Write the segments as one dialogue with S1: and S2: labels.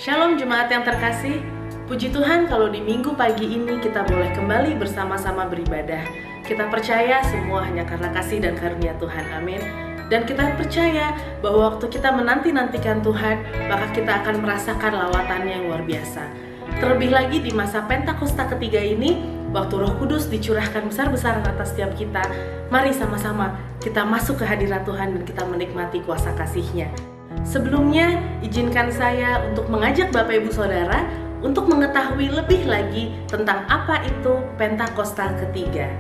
S1: Shalom jemaat yang terkasih. Puji Tuhan kalau di minggu pagi ini kita boleh kembali bersama-sama beribadah. Kita percaya semua hanya karena kasih dan karunia Tuhan, amin. Dan kita percaya bahwa waktu kita menanti-nantikan Tuhan, maka kita akan merasakan lawatannya yang luar biasa. Terlebih lagi di masa Pentakosta ketiga ini, waktu Roh Kudus dicurahkan besar-besaran atas setiap kita, mari sama-sama kita masuk ke hadirat Tuhan dan kita menikmati kuasa kasih-Nya. Sebelumnya, izinkan saya untuk mengajak Bapak Ibu Saudara untuk mengetahui lebih lagi tentang apa itu Pentakosta ketiga.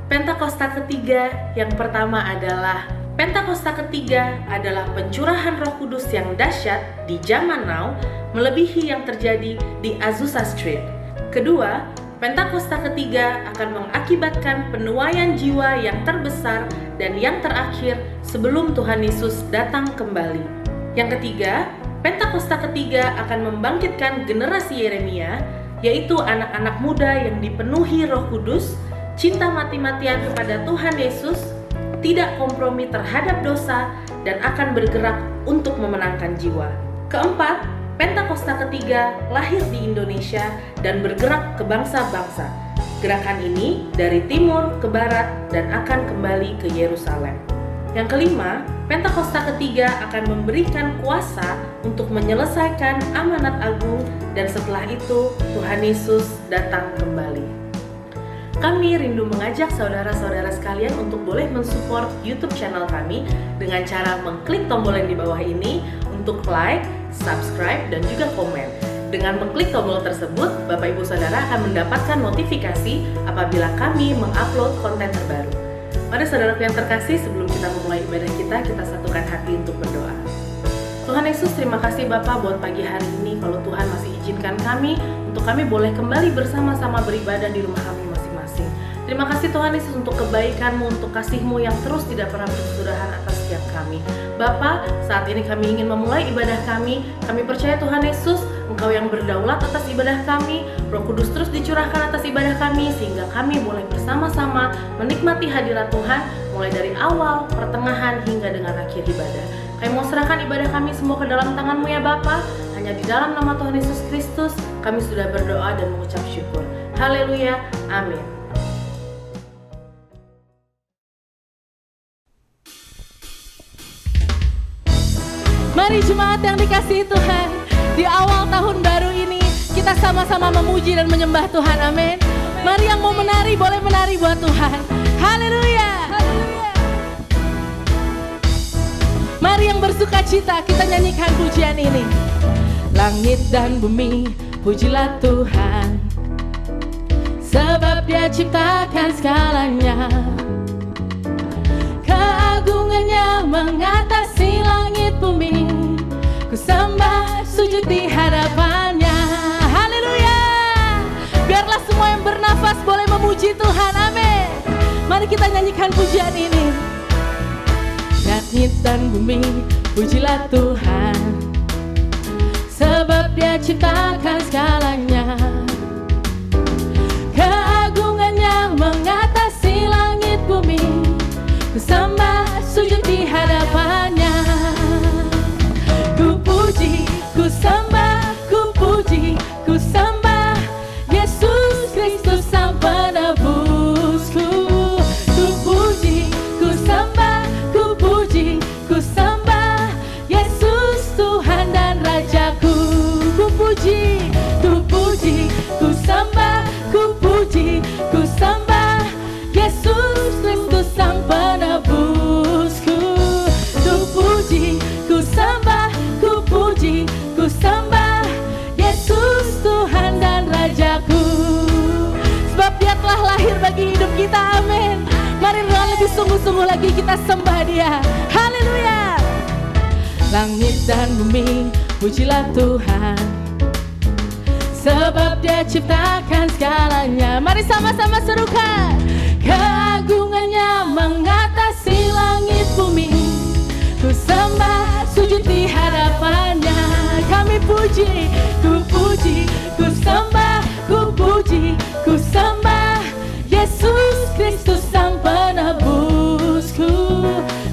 S1: Pentakosta ketiga yang pertama adalah Pentakosta ketiga adalah pencurahan Roh Kudus yang dahsyat di zaman now melebihi yang terjadi di Azusa Street. Kedua, Pentakosta ketiga akan mengakibatkan penuaian jiwa yang terbesar dan yang terakhir sebelum Tuhan Yesus datang kembali. Yang ketiga, Pentakosta ketiga akan membangkitkan generasi Yeremia, yaitu anak-anak muda yang dipenuhi Roh Kudus, cinta mati-matian kepada Tuhan Yesus, tidak kompromi terhadap dosa, dan akan bergerak untuk memenangkan jiwa. Keempat, Pentakosta ketiga lahir di Indonesia dan bergerak ke bangsa-bangsa. Gerakan ini dari timur ke barat dan akan kembali ke Yerusalem. Yang kelima, Pentakosta ketiga akan memberikan kuasa untuk menyelesaikan amanat agung dan setelah itu Tuhan Yesus datang kembali. Kami rindu mengajak saudara-saudara sekalian untuk boleh mensupport YouTube channel kami dengan cara mengklik tombol yang di bawah ini untuk like, subscribe, dan juga komen. Dengan mengklik tombol tersebut, Bapak Ibu Saudara akan mendapatkan notifikasi apabila kami mengupload konten terbaru. Mari saudaraku yang terkasih, sebelum kita memulai ibadah kita satukan hati untuk berdoa. Tuhan Yesus, terima kasih Bapak buat pagi hari ini. Kalau Tuhan masih izinkan kami, untuk kami boleh kembali bersama-sama beribadah di rumah kami masing-masing. Terima kasih Tuhan Yesus untuk kebaikan-Mu, untuk kasih-Mu yang terus tidak pernah berkesudahan atas setiap kami. Bapa, saat ini kami ingin memulai ibadah kami. Kami percaya Tuhan Yesus, Engkau yang berdaulat atas ibadah kami. Roh Kudus terus dicurahkan atas ibadah kami, sehingga kami boleh bersama-sama menikmati hadirat Tuhan, mulai dari awal, pertengahan, hingga dengan akhir ibadah. Kami mau serahkan ibadah kami semua ke dalam tangan-Mu ya Bapa. Hanya di dalam nama Tuhan Yesus Kristus, kami sudah berdoa dan mengucap syukur. Haleluya, amin.
S2: Mari jemaat yang dikasihi Tuhan, di awal tahun baru ini kita sama-sama memuji dan menyembah Tuhan, amin. Mari yang mau menari boleh menari buat Tuhan. Haleluya. Mari yang bersuka cita kita nyanyikan pujian ini. Langit dan bumi pujilah Tuhan, sebab Dia ciptakan segalanya. Keagungannya mengatasi langit bumi, ku sembah sujud di hadapannya. Haleluya. Biarlah semua yang bernafas boleh memuji Tuhan, amin. Mari kita nyanyikan pujian ini. Langit dan bumi pujilah Tuhan, sebab Dia ciptakan segalanya. Keagungannya mengatasi langit bumi, ku sembah sujud di hadapannya. Ku puji, ku sembah, ku puji, ku sembah Yesus Kristus Sang Penebusku. Ku puji, ku sembah, ku puji, ku sembah Yesus Tuhan dan Rajaku. Ku puji, ku puji, ku sembah, ku puji, ku sembah Yesus Kristus Sang Penebusku. Ku puji, ku sembah, ku puji, ku sembah Yesus Tuhan dan Rajaku. Sebab Dia telah lahir bagi hidup kita, amin. Mari dengan lebih sungguh-sungguh lagi kita sembah Dia. Haleluya. Langit dan bumi pujilah Tuhan, sebab Dia ciptakan segalanya. Mari sama-sama serukan. Keagungannya mengatasi langit bumi, ku sembah sujud di hadapannya. Kami puji, ku puji, ku sembah, ku puji, ku sembah Yesus Kristus Sang Penebusku.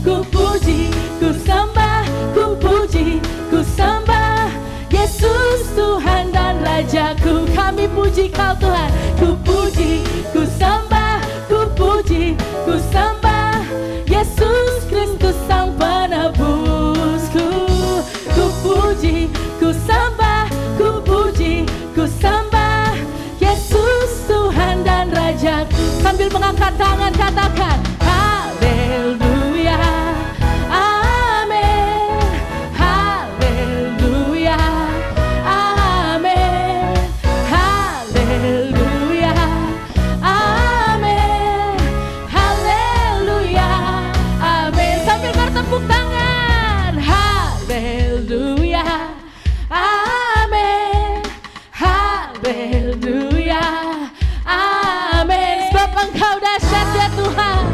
S2: Ku puji, ku sembah, ku puji, ku sembah Yesus kami puji Kau Tuhan. Ku puji, ku sembah, ku puji, ku sembah Yesus Kristus Sang Penebusku. Ku puji, ku sembah, ku puji, ku sembah Yesus Tuhan dan Raja. Sambil mengangkat tangan katakan haleluya, amin, haleluya, amin, haleluya, amin, haleluya, amin. Sambil bertepuk tangan haleluya, amin, haleluya, amin. Sebab Engkau dahsyat ya Tuhan,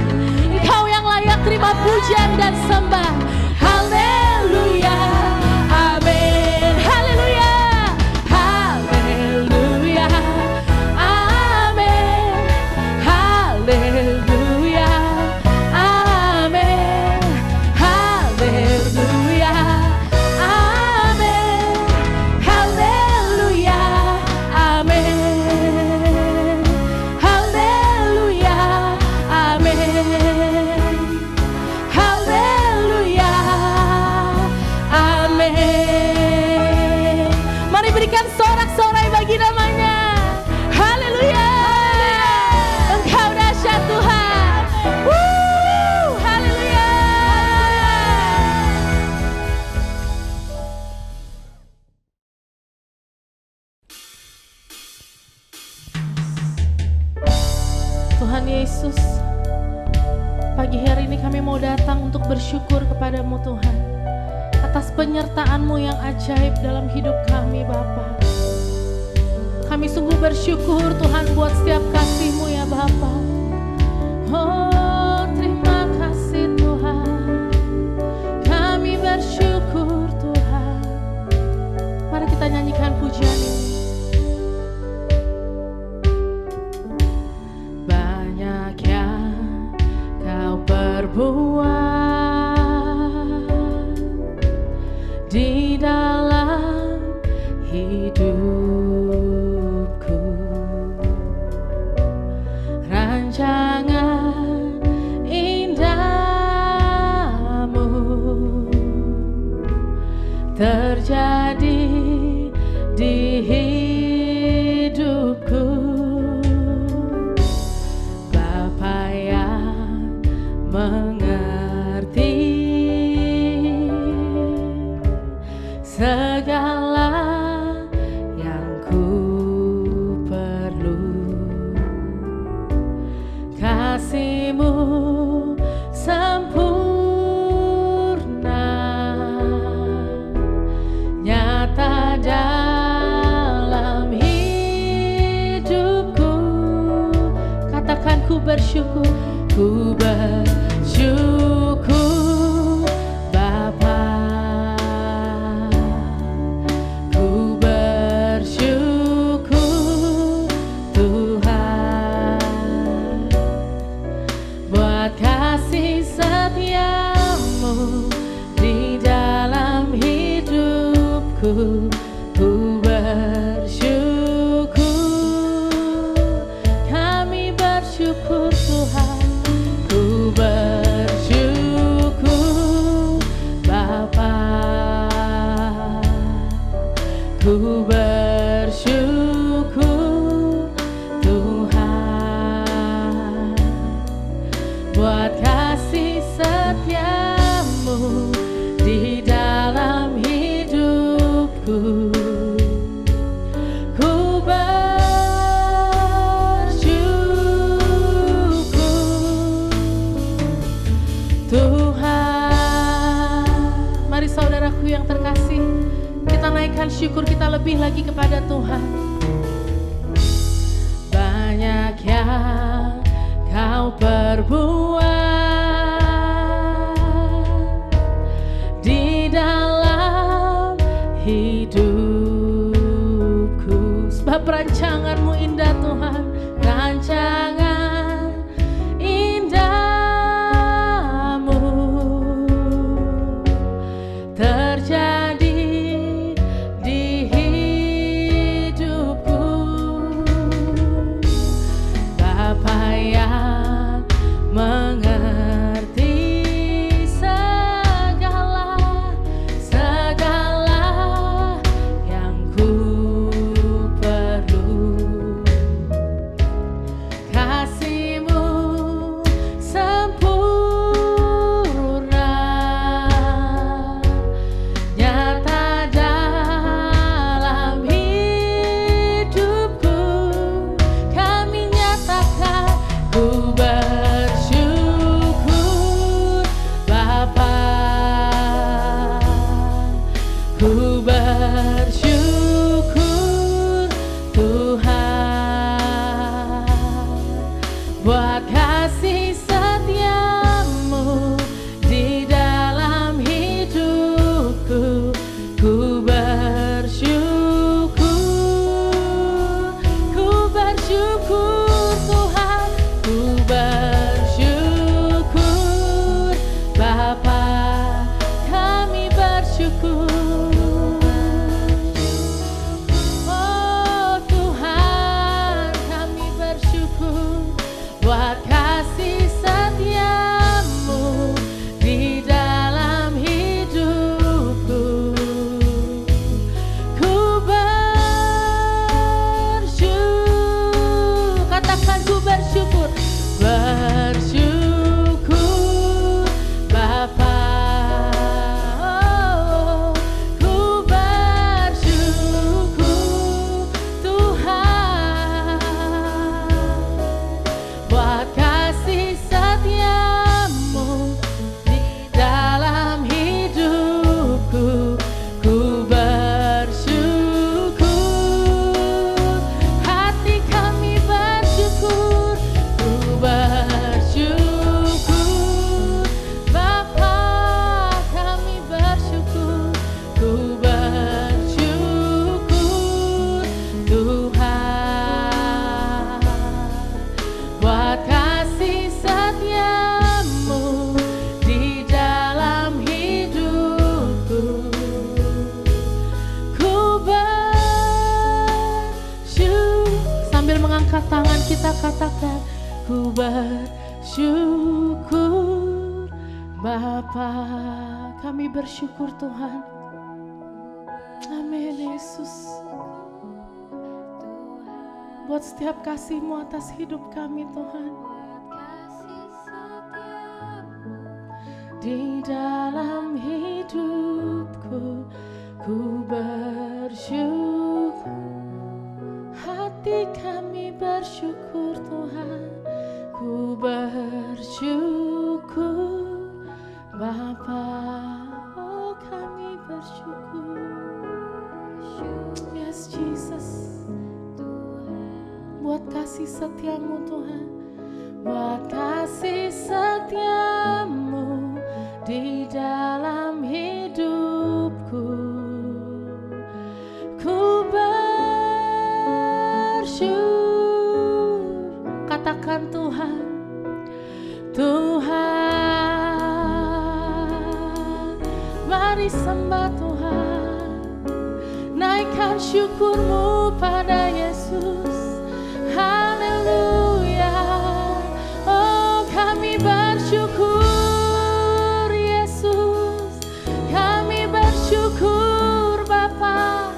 S2: Engkau yang layak terima pujian dan sembah. Haleluya, amin, haleluya, haleluya, amin, haleluya, amin, haleluya, amin, haleluya, amin, haleluya, amin, haleluya, amin. Mari berikan sorak-sorai bagi namanya. Haleluya, Engkau dahsyat Tuhan. Haleluya. Tuhan Yesus, pagi hari ini kami mau datang untuk bersyukur kepadamu Tuhan, atas penyertaan-Mu yang ajaib dalam hidup kami Bapa. Kami sungguh bersyukur Tuhan buat setiap kasih-Mu ya Bapa. Oh terima kasih Tuhan, kami bersyukur Tuhan. Mari kita nyanyikan pujian ini. Banyak yang Kau perbuat di dalam hidupku, rancangan indahmu terjadi di hidupku. Bapa yang mengerti segala yang ku perlu, kasih-Mu sempurna nyata dalam hidupku. Katakan ku bersyukur, ku bersyukur Bapa, ku bersyukur Tuhan buat kasih setia-Mu di dalam hidupku. Ku bersyukur, kami bersyukur Tuhan. Ku bersyukur Bapa, ku bersyukur Tuhan buat kasih setia-Mu di dalam hidupku. Ku bersyukur Tuhan. Mari saudaraku yang terkasih, kita naikkan syukur kita lebih lagi kepada Tuhan. Banyak yang Kau perbuat di dalam hidupku. Sebab rancangan-Mu indah Tuhan, rancangan indah-Mu terjadi di hidupku. angkat tangan kita katakan, ku bersyukur Bapa. Kami bersyukur Tuhan. Amin Yesus. Buat setiap kasih-Mu atas hidup kami Tuhan. Di dalam hidupku ku bersyukur. Hati kami bersyukur Tuhan. Ku bersyukur Bapa. Oh kami bersyukur. Yes Jesus. Buat kasih setia-Mu Tuhan, buat kasih setia-Mu di dalam hidupku, ku bersyukur. Katakan Tuhan, Tuhan, mari sembah Tuhan, naikkan syukur-Mu pada Yesus. Haleluya. Oh kami bersyukur Yesus. Kami bersyukur Bapa.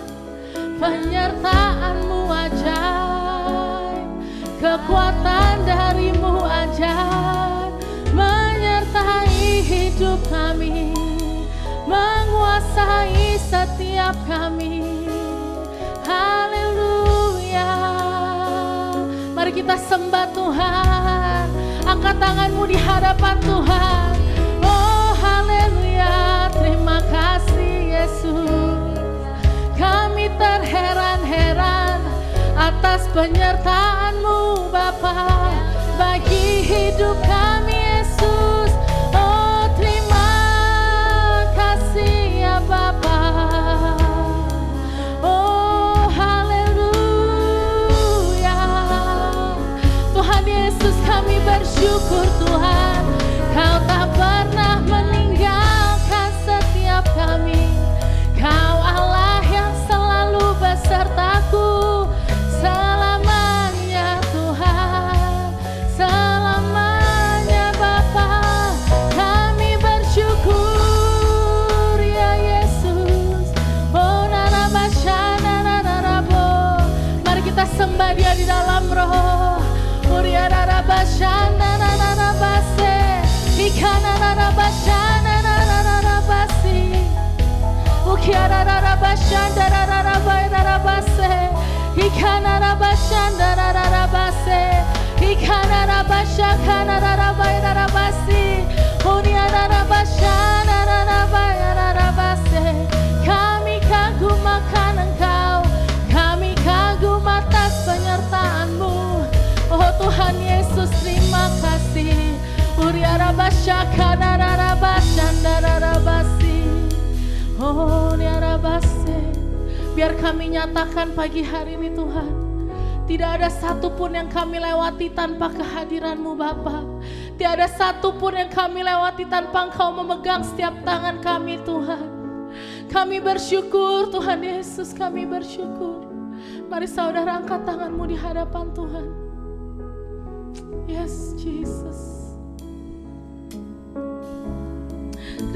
S2: Penyertaan-Mu ajaib, kekuatan dari-Mu ajaib, menyertai hidup kami, menguasai setiap kami. Haleluya. Mari kita sembah Tuhan. Angkat tanganmu di hadapan Tuhan. Oh haleluya. Terima kasih Yesus. Kami terheran-heran atas penyertaan-Mu Bapa bagi hidup kami Yesus. Oh terima kasih ya Bapa. Oh haleluya. Tuhan Yesus kami bersyukur Tuhan. Kau tak pernah meninggalkan setiap kami. Kau Allah yang selalu besertaku selamanya Tuhan, selamanya Bapa. Kami bersyukur ya Yesus. Oh narabashana narabo. Mari kita sembah Dia di dalam roh. Uria narabashana narabase. Ikana narabashana narabasi. Ukiara narabashanda narabase. Ikana narabashanda narabase. Ikana narabashakana narabasi. Uria narabashana narabase. Kami kagum akan Engkau. Kami kagum atas penyertaan-Mu. Oh Tuhan Yesus terima kasih. Uria narabashakana narabashanda narabasi. Oh niarabase. Biar kami nyatakan pagi hari ini Tuhan, tidak ada satupun yang kami lewati tanpa kehadiran-Mu Bapa. Tidak ada satupun yang kami lewati tanpa Engkau memegang setiap tangan kami Tuhan. Kami bersyukur Tuhan Yesus, kami bersyukur. Mari saudara angkat tanganmu di hadapan Tuhan. Yes Jesus.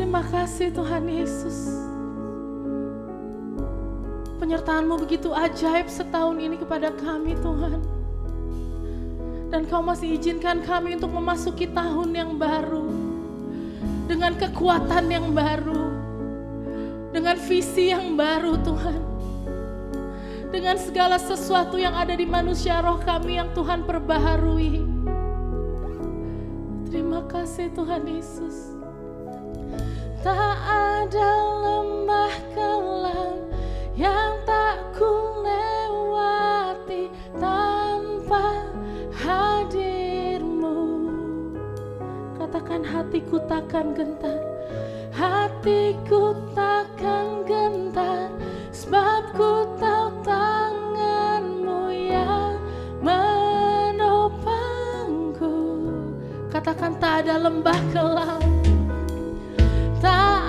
S2: Terima kasih Tuhan Yesus. Penyertaan-Mu begitu ajaib setahun ini kepada kami Tuhan. Dan Kau masih izinkan kami untuk memasuki tahun yang baru. Dengan kekuatan yang baru. Dengan visi yang baru Tuhan. Dengan segala sesuatu yang ada di manusia roh kami yang Tuhan perbaharui. Terima kasih Tuhan Yesus. Tak ada lembah kelam yang tak ku lewati tanpa hadir-Mu. Katakan hatiku takkan gentar. Hatiku takkan gentar, sebab ku tahu tangan-Mu yang menopangku. Katakan tak ada lembah kelam. Tak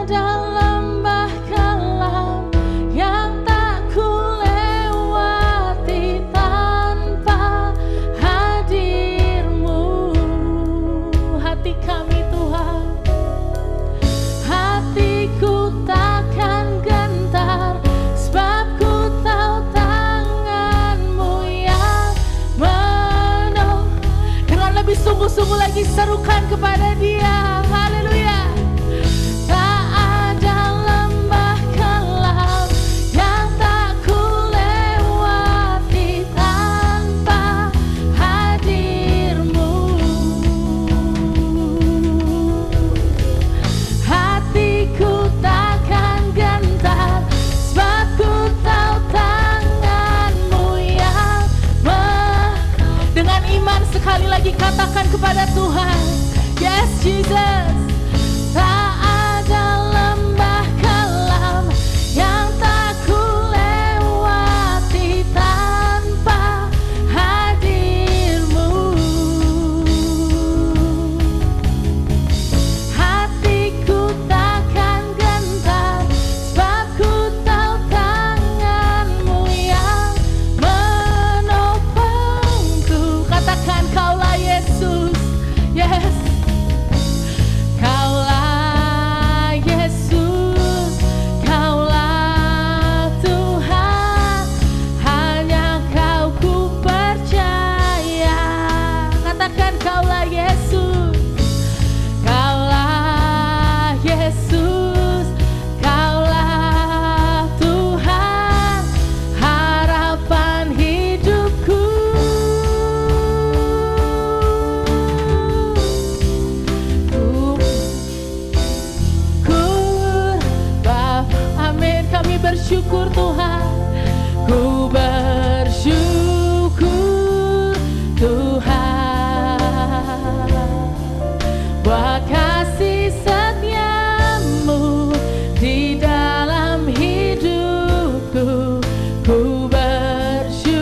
S2: ada lembah kelam yang tak ku lewati tanpa kepada Dia. Haleluya. Tak ada lembah kelam yang tak kulewati tanpa hadir-Mu. Hatiku takkan gentar, sebab ku tahu tangan-Mu yang dengan iman sekali lagi katakan kepada Tuhan, yes Jesus. Tak ada lembah kelam yang tak kulewati tanpa hadir-Mu. Hatiku takkan gentar, sebab ku tahu tangan-Mu yang menopangku. Katakan Kaulah Yesus, yes. Kaulah Yesus, Kaulah Tuhan, hanya Kau ku percaya. Katakan Kaulah Yesus, Kaulah Yesus, Kaulah Tuhan, harapan hidupku. Amin. Kami bersyukur Tuhan. Ku bersyukur Tuhan buat kasih setia-Mu di dalam hidupku. Ku bersyukur,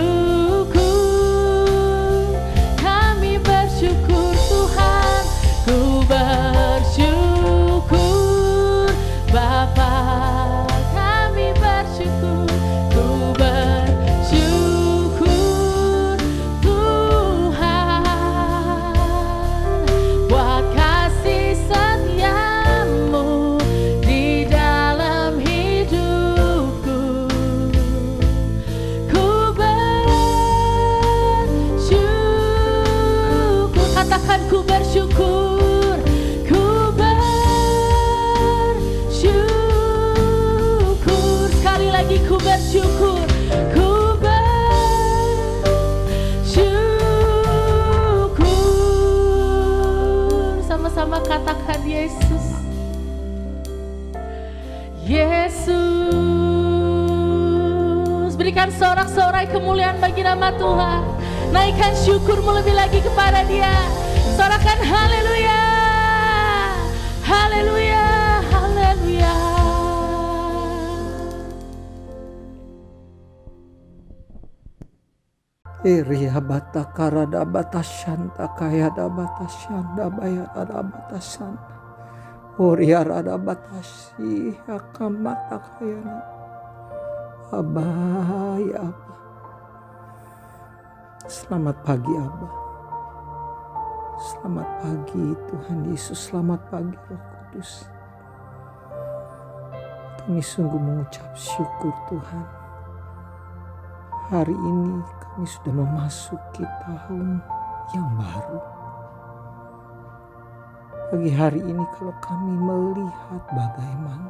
S2: kami bersyukur Tuhan. Ku bersyukur Bapa, kami bersyukur. Ku bersyukur Tuhan buat kasih setia-Mu di dalam hidupku. Ku bersyukur, katakan ku bersyukur. Ku bersyukur, sekali lagi ku bersyukur. Ku bersyukur. Sama-sama katakan Yesus. Yesus. Berikan sorak-sorai kemuliaan bagi nama Tuhan. Naikkan syukurmu lebih lagi kepada Dia. Sorakan haleluya. Haleluya. Haleluya.
S3: Iria bata karada bata shanta kaya da bata shanda baya da bata shanta. Oria rada bata si akamata kaya na. Abba ya Abba. Selamat pagi Abba. Selamat pagi Tuhan Yesus. Selamat pagi Roh Kudus. Kami sungguh mengucap syukur Tuhan. Hari ini kami sudah memasuki tahun yang baru. Pagi hari ini kalau kami melihat bagaimana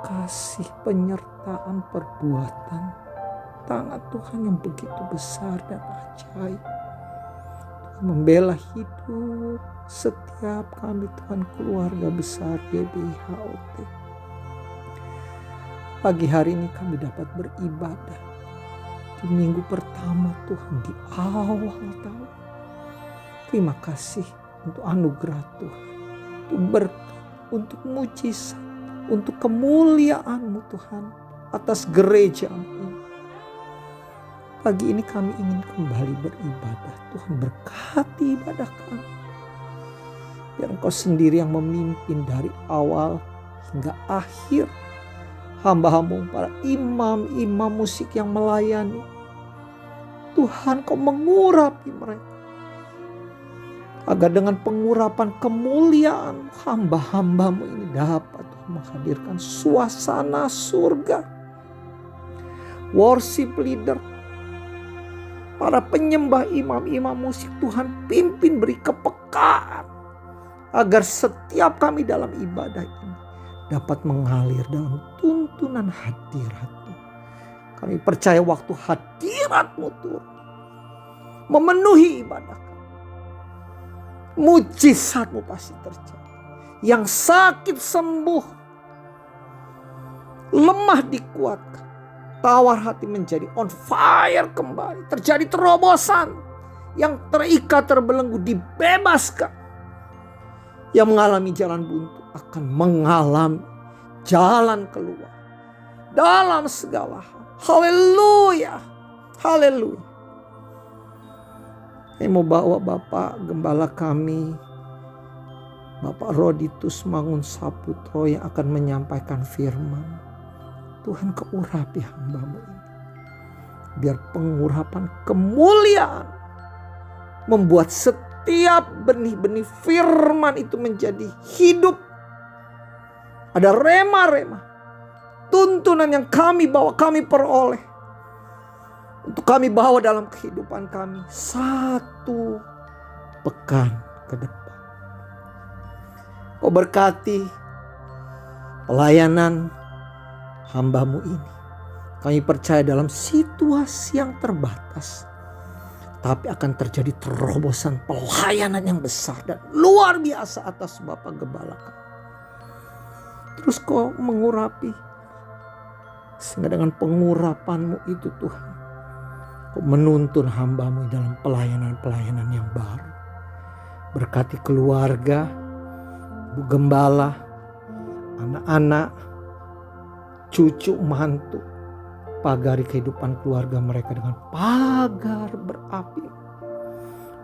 S3: kasih penyertaan perbuatan tangan Tuhan yang begitu besar dan ajaib. Tuhan membela hidup setiap kami Tuhan, keluarga besar GBIHOT. Pagi hari ini kami dapat beribadah di minggu pertama Tuhan, di awal tahun. Terima kasih untuk anugerah Tuhan, untuk berkat, untuk mujizat, untuk kemuliaan-Mu Tuhan atas gereja-Mu ini. Pagi ini kami ingin kembali beribadah. Tuhan berkati ibadah kami. Biar Engkau sendiri yang memimpin dari awal hingga akhir. Hamba-Mu, para imam musik yang melayani. Tuhan, Kau mengurapi mereka. Agar dengan pengurapan kemuliaan hamba-hamba-Mu ini dapat menghadirkan suasana surga. Worship leader, para penyembah imam musik, Tuhan pimpin, beri kepekaan. agar setiap kami dalam ibadah ini dapat mengalir dalam tuntunan hadirat-Mu. Kami percaya waktu hadirat-Mu turun memenuhi ibadah kami, mujizat-Mu pasti terjadi. Yang sakit sembuh, lemah dikuatkan, tawar hati menjadi on fire kembali. Terjadi terobosan, yang terikat terbelenggu dibebaskan. Yang mengalami jalan buntu akan mengalami jalan keluar dalam segala hal. Haleluya, haleluya. Saya mau bawa Bapak Gembala kami, Bapak Roditus Mangun Saputro, yang akan menyampaikan firman. Tuhan, keurapi hamba-Mu ini. Biar pengurapan kemuliaan membuat setiap benih-benih firman itu menjadi hidup. Ada rema-rema, tuntunan yang kami bawa, kami peroleh, untuk kami bawa dalam kehidupan kami 1 pekan ke depan. Kau berkati pelayanan hamba-Mu ini. Kami percaya dalam situasi yang terbatas, tapi akan terjadi terobosan pelayanan yang besar dan luar biasa atas Bapak Gembala kami. Terus Kau mengurapi, sehingga dengan pengurapan-Mu itu Tuhan, Kau menuntun hamba-Mu dalam pelayanan-pelayanan yang baru. Berkati keluarga Bu Gembala, anak-anak, cucu, mantu. Pagari kehidupan keluarga mereka dengan pagar berapi.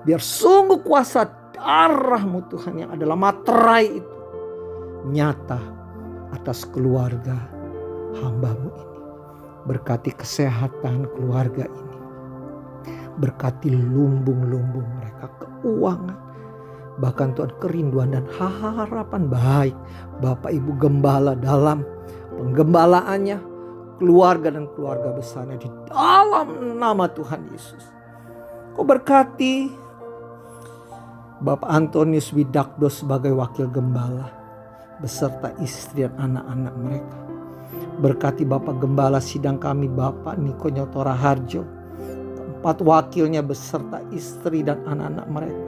S3: Biar sungguh kuasa darah-Mu Tuhan, yang adalah materai itu, nyata atas keluarga hamba-Mu ini. Berkati kesehatan keluarga ini. Berkati lumbung-lumbung mereka, keuangan. Bahkan Tuhan, kerinduan dan harapan baik Bapak Ibu Gembala dalam penggembalaannya, keluarga dan keluarga besarnya, di dalam nama Tuhan Yesus. Kau berkati Bapak Antonius Widakdo sebagai wakil gembala beserta istri dan anak-anak mereka. Berkati Bapak Gembala sidang kami Bapak Niko Nyotora Harjo, 4 wakilnya beserta istri dan anak-anak mereka.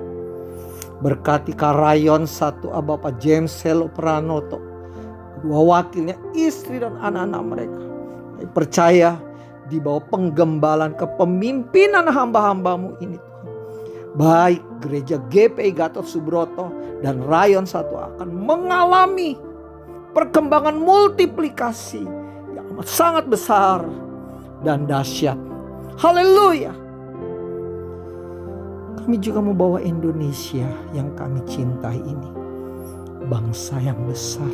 S3: Berkati Karayon 1 Bapak James Helo Pranoto, 2 wakilnya, istri dan anak-anak mereka. Saya percaya di bawah penggembalaan kepemimpinan hamba-hamba-Mu ini Tuhan, baik gereja GPI Gatot Subroto dan Rayon 1 akan mengalami perkembangan multiplikasi yang amat sangat besar dan dahsyat. Haleluya. Kami juga membawa Indonesia yang kami cintai ini, bangsa yang besar.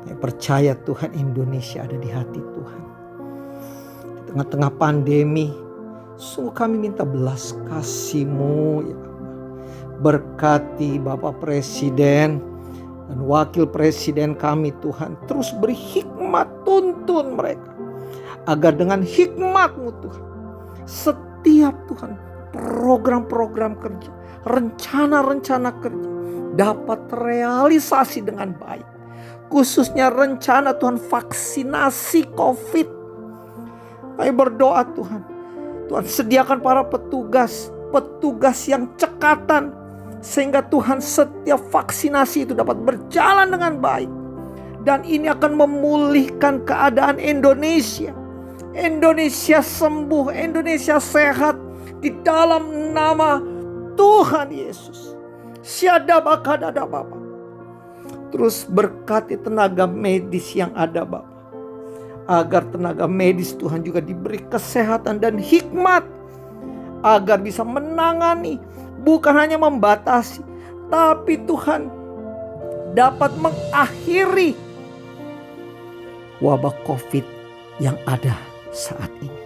S3: Saya percaya Tuhan, Indonesia ada di hati Tuhan. Di tengah-tengah pandemi, sungguh kami minta belas kasih-Mu ya Allah. Berkati Bapak Presiden dan Wakil Presiden kami Tuhan. Terus beri hikmat, tuntun mereka, agar dengan hikmat-Mu Tuhan, setiap Tuhan program-program kerja, rencana-rencana kerja dapat terrealisasi dengan baik. Khususnya rencana Tuhan vaksinasi COVID. Kami berdoa Tuhan, Tuhan sediakan para petugas yang cekatan, sehingga Tuhan setiap vaksinasi itu dapat berjalan dengan baik. Dan ini akan memulihkan keadaan Indonesia. Indonesia sembuh, Indonesia sehat di dalam nama Tuhan Yesus. Syadabakadada Bapak. Terus berkati tenaga medis yang ada Bapak, agar tenaga medis Tuhan juga diberi kesehatan dan hikmat, agar bisa menangani, bukan hanya membatasi, tapi Tuhan dapat mengakhiri wabah COVID yang ada saat ini.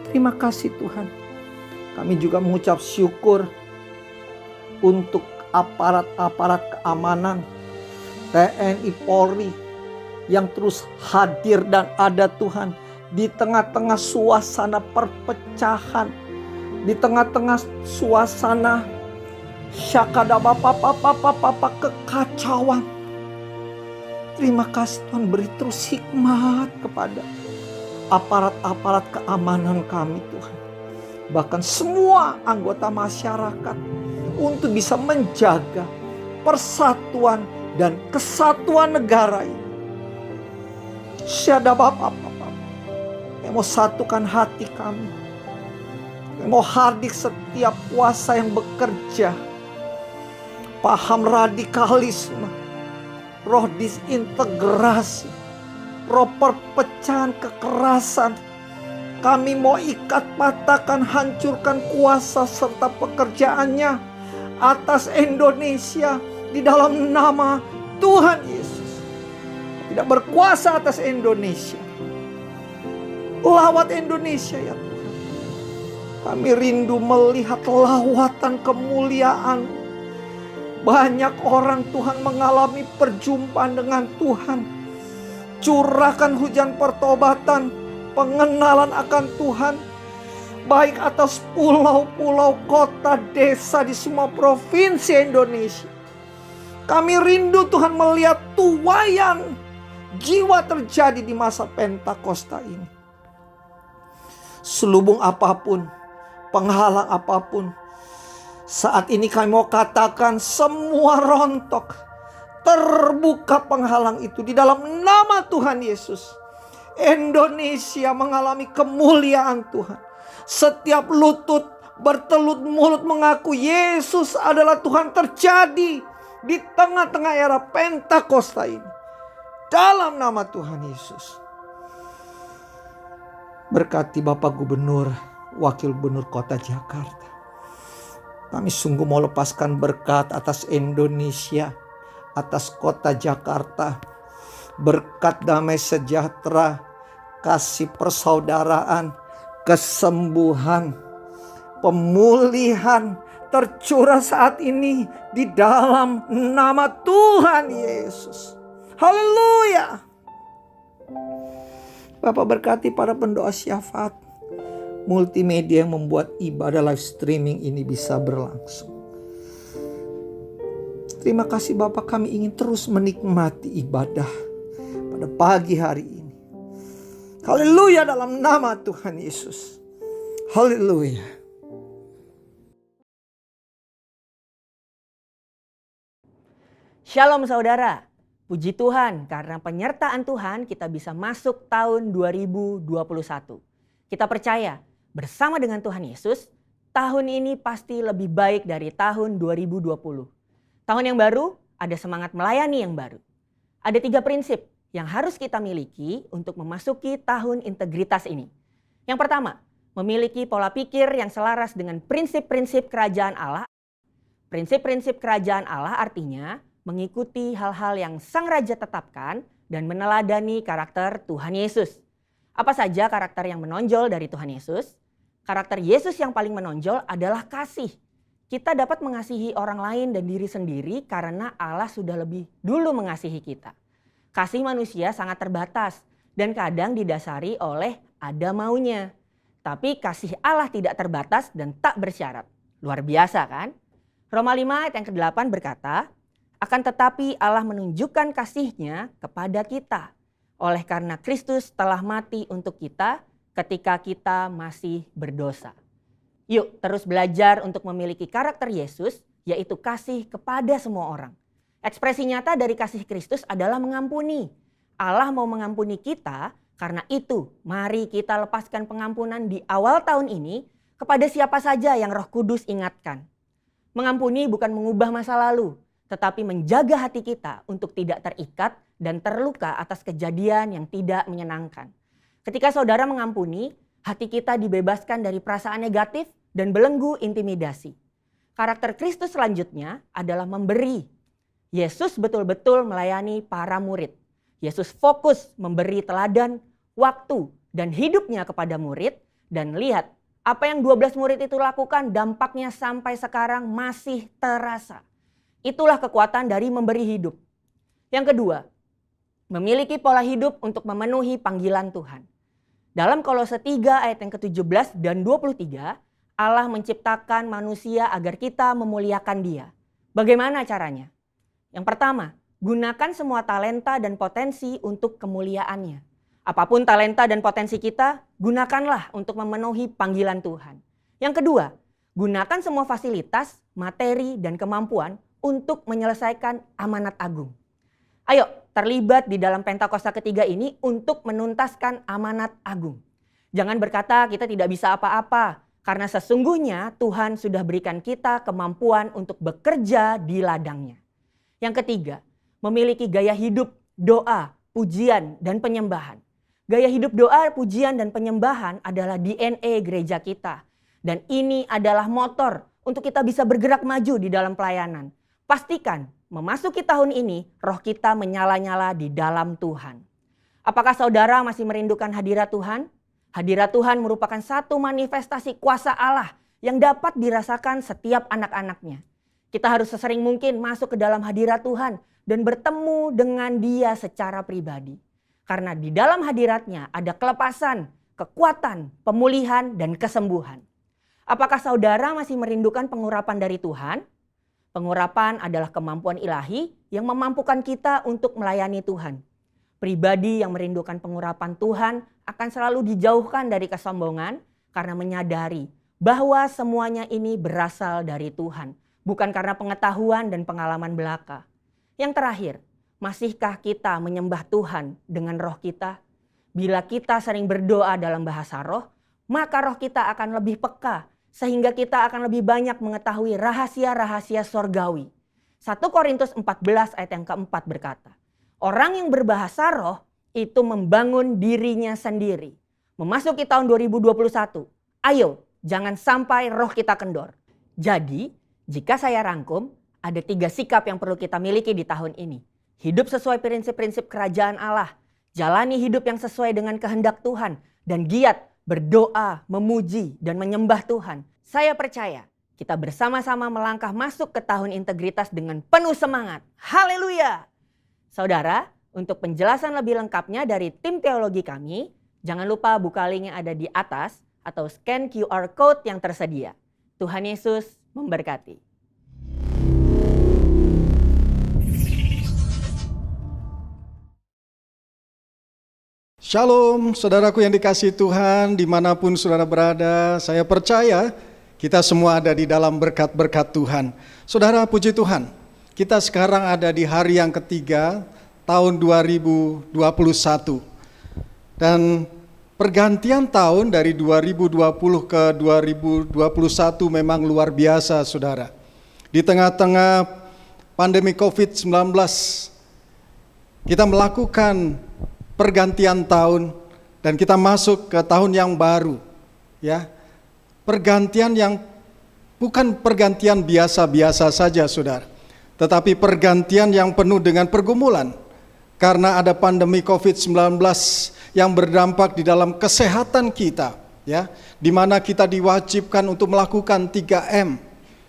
S3: Terima kasih Tuhan. Kami juga mengucap syukur untuk aparat-aparat keamanan TNI Polri yang terus hadir dan ada Tuhan di tengah-tengah suasana perpecahan, di tengah-tengah suasana Syakada papa kekacauan. Terima kasih Tuhan, beri terus hikmat kepada aparat-aparat keamanan kami Tuhan. Bahkan semua anggota masyarakat untuk bisa menjaga persatuan dan kesatuan negara ini. Syada Bapak, yang mau satukan hati kami, yang mau hadir setiap kuasa yang bekerja, paham radikalisme, roh disintegrasi, roh perpecahan kekerasan. Kami mau ikat, patahkan, hancurkan kuasa serta pekerjaannya atas Indonesia di dalam nama Tuhan Yesus. Tidak berkuasa atas Indonesia. Lawat Indonesia ya Tuhan. Kami rindu melihat lawatan kemuliaan. Banyak orang Tuhan mengalami perjumpaan dengan Tuhan. Curahkan hujan pertobatan, pengenalan akan Tuhan, baik atas pulau-pulau, kota, desa di semua provinsi Indonesia. Kami rindu Tuhan melihat tuaian jiwa terjadi di masa Pentakosta ini. Selubung apapun, penghalang apapun, saat ini kami mau katakan semua rontok, terbuka penghalang itu di dalam nama Tuhan Yesus. Indonesia mengalami kemuliaan Tuhan. Setiap lutut bertelut mulut mengaku Yesus adalah Tuhan terjadi di tengah-tengah era Pentakosta ini. Dalam nama Tuhan Yesus. Berkati Bapak Gubernur, Wakil Gubernur Kota Jakarta. Kami sungguh mau lepaskan berkat atas Indonesia, atas Kota Jakarta. Berkat damai sejahtera, kasih persaudaraan, kesembuhan, pemulihan tercurah saat ini di dalam nama Tuhan Yesus. Haleluya. Bapak berkati para pendoa syafaat, multimedia yang membuat ibadah live streaming ini bisa berlangsung. Terima kasih Bapak, kami ingin terus menikmati ibadah pada pagi hari ini. Haleluya, dalam nama Tuhan Yesus. Haleluya.
S4: Shalom saudara. Puji Tuhan, karena penyertaan Tuhan kita bisa masuk tahun 2021. Kita percaya bersama dengan Tuhan Yesus, tahun ini pasti lebih baik dari tahun 2020. Tahun yang baru, ada semangat melayani yang baru. Ada 3 prinsip yang harus kita miliki untuk memasuki tahun integritas ini. Yang pertama, memiliki pola pikir yang selaras dengan prinsip-prinsip kerajaan Allah. Prinsip-prinsip kerajaan Allah artinya mengikuti hal-hal yang Sang Raja tetapkan dan meneladani karakter Tuhan Yesus. Apa saja karakter yang menonjol dari Tuhan Yesus? Karakter Yesus yang paling menonjol adalah kasih. Kita dapat mengasihi orang lain dan diri sendiri karena Allah sudah lebih dulu mengasihi kita. Kasih manusia sangat terbatas dan kadang didasari oleh ada maunya. Tapi kasih Allah tidak terbatas dan tak bersyarat. Luar biasa kan? Roma 5 ayat yang ke-8 berkata, akan tetapi Allah menunjukkan kasih-Nya kepada kita oleh karena Kristus telah mati untuk kita ketika kita masih berdosa. Yuk terus belajar untuk memiliki karakter Yesus, yaitu kasih kepada semua orang. Ekspresi nyata dari kasih Kristus adalah mengampuni. Allah mau mengampuni kita, karena itu mari kita lepaskan pengampunan di awal tahun ini kepada siapa saja yang Roh Kudus ingatkan. Mengampuni bukan mengubah masa lalu, tetapi menjaga hati kita untuk tidak terikat dan terluka atas kejadian yang tidak menyenangkan. Ketika saudara mengampuni, hati kita dibebaskan dari perasaan negatif dan belenggu intimidasi. Karakter Kristus selanjutnya adalah memberi. Yesus betul-betul melayani para murid. Yesus fokus memberi teladan, waktu, dan hidupnya kepada murid. Dan lihat, apa yang 12 murid itu lakukan dampaknya sampai sekarang masih terasa. Itulah kekuatan dari memberi hidup. Yang kedua, memiliki pola hidup untuk memenuhi panggilan Tuhan. Dalam Kolose 3 ayat yang ke-17 dan 23, Allah menciptakan manusia agar kita memuliakan Dia. Bagaimana caranya? Yang pertama, gunakan semua talenta dan potensi untuk kemuliaannya. Apapun talenta dan potensi kita, gunakanlah untuk memenuhi panggilan Tuhan. Yang kedua, gunakan semua fasilitas, materi, dan kemampuan untuk menyelesaikan amanat agung. Ayo, terlibat di dalam Pentakosta ketiga ini untuk menuntaskan amanat agung. Jangan berkata kita tidak bisa apa-apa, karena sesungguhnya Tuhan sudah berikan kita kemampuan untuk bekerja di ladangnya. Yang ketiga, memiliki gaya hidup, doa, pujian, dan penyembahan. Gaya hidup doa, pujian, dan penyembahan adalah DNA gereja kita. Dan ini adalah motor untuk kita bisa bergerak maju di dalam pelayanan. Pastikan memasuki tahun ini roh kita menyala-nyala di dalam Tuhan. Apakah saudara masih merindukan hadirat Tuhan? Hadirat Tuhan merupakan satu manifestasi kuasa Allah yang dapat dirasakan setiap anak-anaknya. Kita harus sesering mungkin masuk ke dalam hadirat Tuhan dan bertemu dengan Dia secara pribadi. Karena di dalam hadiratnya ada kelepasan, kekuatan, pemulihan, dan kesembuhan. Apakah saudara masih merindukan pengurapan dari Tuhan? Pengurapan adalah kemampuan ilahi yang memampukan kita untuk melayani Tuhan. Pribadi yang merindukan pengurapan Tuhan akan selalu dijauhkan dari kesombongan karena menyadari bahwa semuanya ini berasal dari Tuhan, bukan karena pengetahuan dan pengalaman belaka. Yang terakhir, masihkah kita menyembah Tuhan dengan roh kita? Bila kita sering berdoa dalam bahasa roh, maka roh kita akan lebih peka sehingga kita akan lebih banyak mengetahui rahasia-rahasia sorgawi. 1 Korintus 14 ayat yang keempat berkata, orang yang berbahasa roh itu membangun dirinya sendiri. Memasuki tahun 2021, ayo jangan sampai roh kita kendor. Jadi, jika saya rangkum, ada 3 sikap yang perlu kita miliki di tahun ini. Hidup sesuai prinsip-prinsip kerajaan Allah, jalani hidup yang sesuai dengan kehendak Tuhan, dan giat berdoa, memuji, dan menyembah Tuhan. Saya percaya kita bersama-sama melangkah masuk ke tahun integritas dengan penuh semangat. Haleluya! Saudara, untuk penjelasan lebih lengkapnya dari tim teologi kami, jangan lupa buka link yang ada di atas atau scan QR Code yang tersedia. Tuhan Yesus memberkati.
S5: Shalom, saudaraku yang dikasihi Tuhan, dimanapun saudara berada, saya percaya kita semua ada di dalam berkat-berkat Tuhan. Saudara, puji Tuhan, kita sekarang ada di hari yang ketiga, tahun 2021. Dan pergantian tahun dari 2020 ke 2021 memang luar biasa, saudara. Di tengah-tengah pandemi COVID-19, kita melakukan pergantian tahun dan kita masuk ke tahun yang baru, ya. Pergantian yang bukan pergantian biasa-biasa saja, saudara, tetapi pergantian yang penuh dengan pergumulan karena ada pandemi COVID-19 yang berdampak di dalam kesehatan kita, ya, di mana kita diwajibkan untuk melakukan 3M,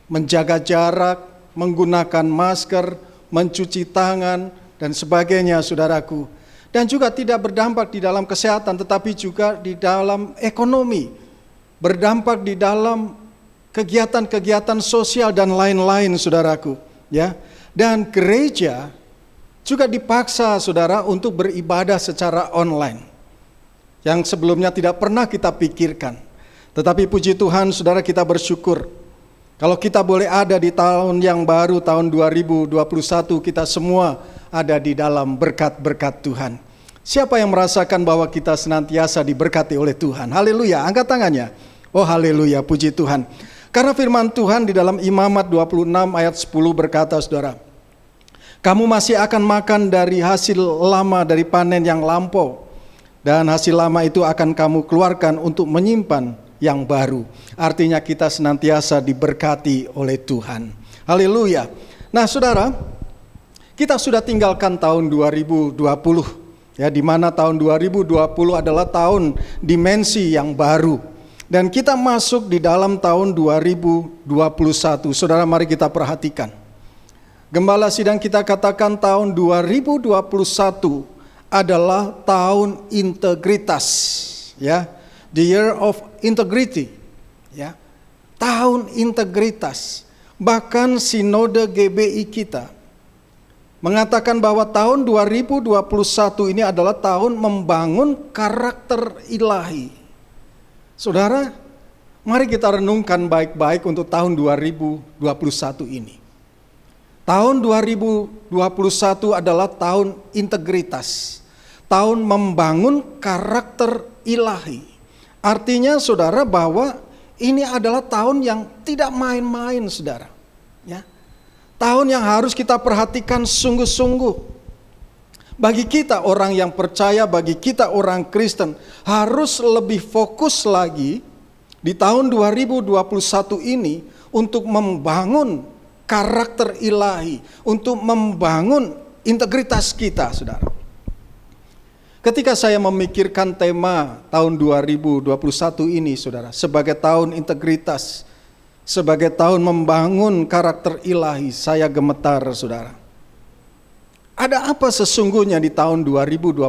S5: menjaga jarak, menggunakan masker, mencuci tangan dan sebagainya, saudaraku. Dan juga tidak berdampak di dalam kesehatan, tetapi juga di dalam ekonomi, berdampak di dalam kegiatan-kegiatan sosial dan lain-lain, saudaraku, ya. Dan gereja juga dipaksa, saudara, untuk beribadah secara online, yang sebelumnya tidak pernah kita pikirkan. Tetapi puji Tuhan, saudara, kita bersyukur kalau kita boleh ada di tahun yang baru, tahun 2021, kita semua ada di dalam berkat-berkat Tuhan. Siapa yang merasakan bahwa kita senantiasa diberkati oleh Tuhan? Haleluya, angkat tangannya. Oh haleluya, puji Tuhan. Karena firman Tuhan di dalam Imamat 26 ayat 10 berkata, saudara, kamu masih akan makan dari hasil lama dari panen yang lampau, dan hasil lama itu akan kamu keluarkan untuk menyimpan yang baru. Artinya kita senantiasa diberkati oleh Tuhan. Haleluya. Nah, saudara, kita sudah tinggalkan tahun 2020, ya, di mana tahun 2020 adalah tahun dimensi yang baru, dan kita masuk di dalam tahun 2021. Saudara, mari kita perhatikan. Gembala sidang kita katakan tahun 2021 adalah tahun integritas, ya, the year of integrity, ya. tahun integritas. Bahkan sinode GBI kita mengatakan bahwa tahun 2021 ini adalah tahun membangun karakter ilahi. Saudara, mari kita renungkan baik-baik untuk tahun 2021 ini. Tahun 2021 adalah tahun integritas, tahun membangun karakter ilahi. Artinya saudara bahwa ini adalah tahun yang tidak main-main, saudara. Ya. Tahun yang harus kita perhatikan sungguh-sungguh. Bagi kita orang yang percaya, bagi kita orang Kristen, harus lebih fokus lagi di tahun 2021 ini untuk membangun karakter ilahi, untuk membangun integritas kita, saudara. Ketika saya memikirkan tema tahun 2021 ini, saudara, sebagai tahun integritas, sebagai tahun membangun karakter ilahi, saya gemetar, saudara. Ada apa sesungguhnya di tahun 2021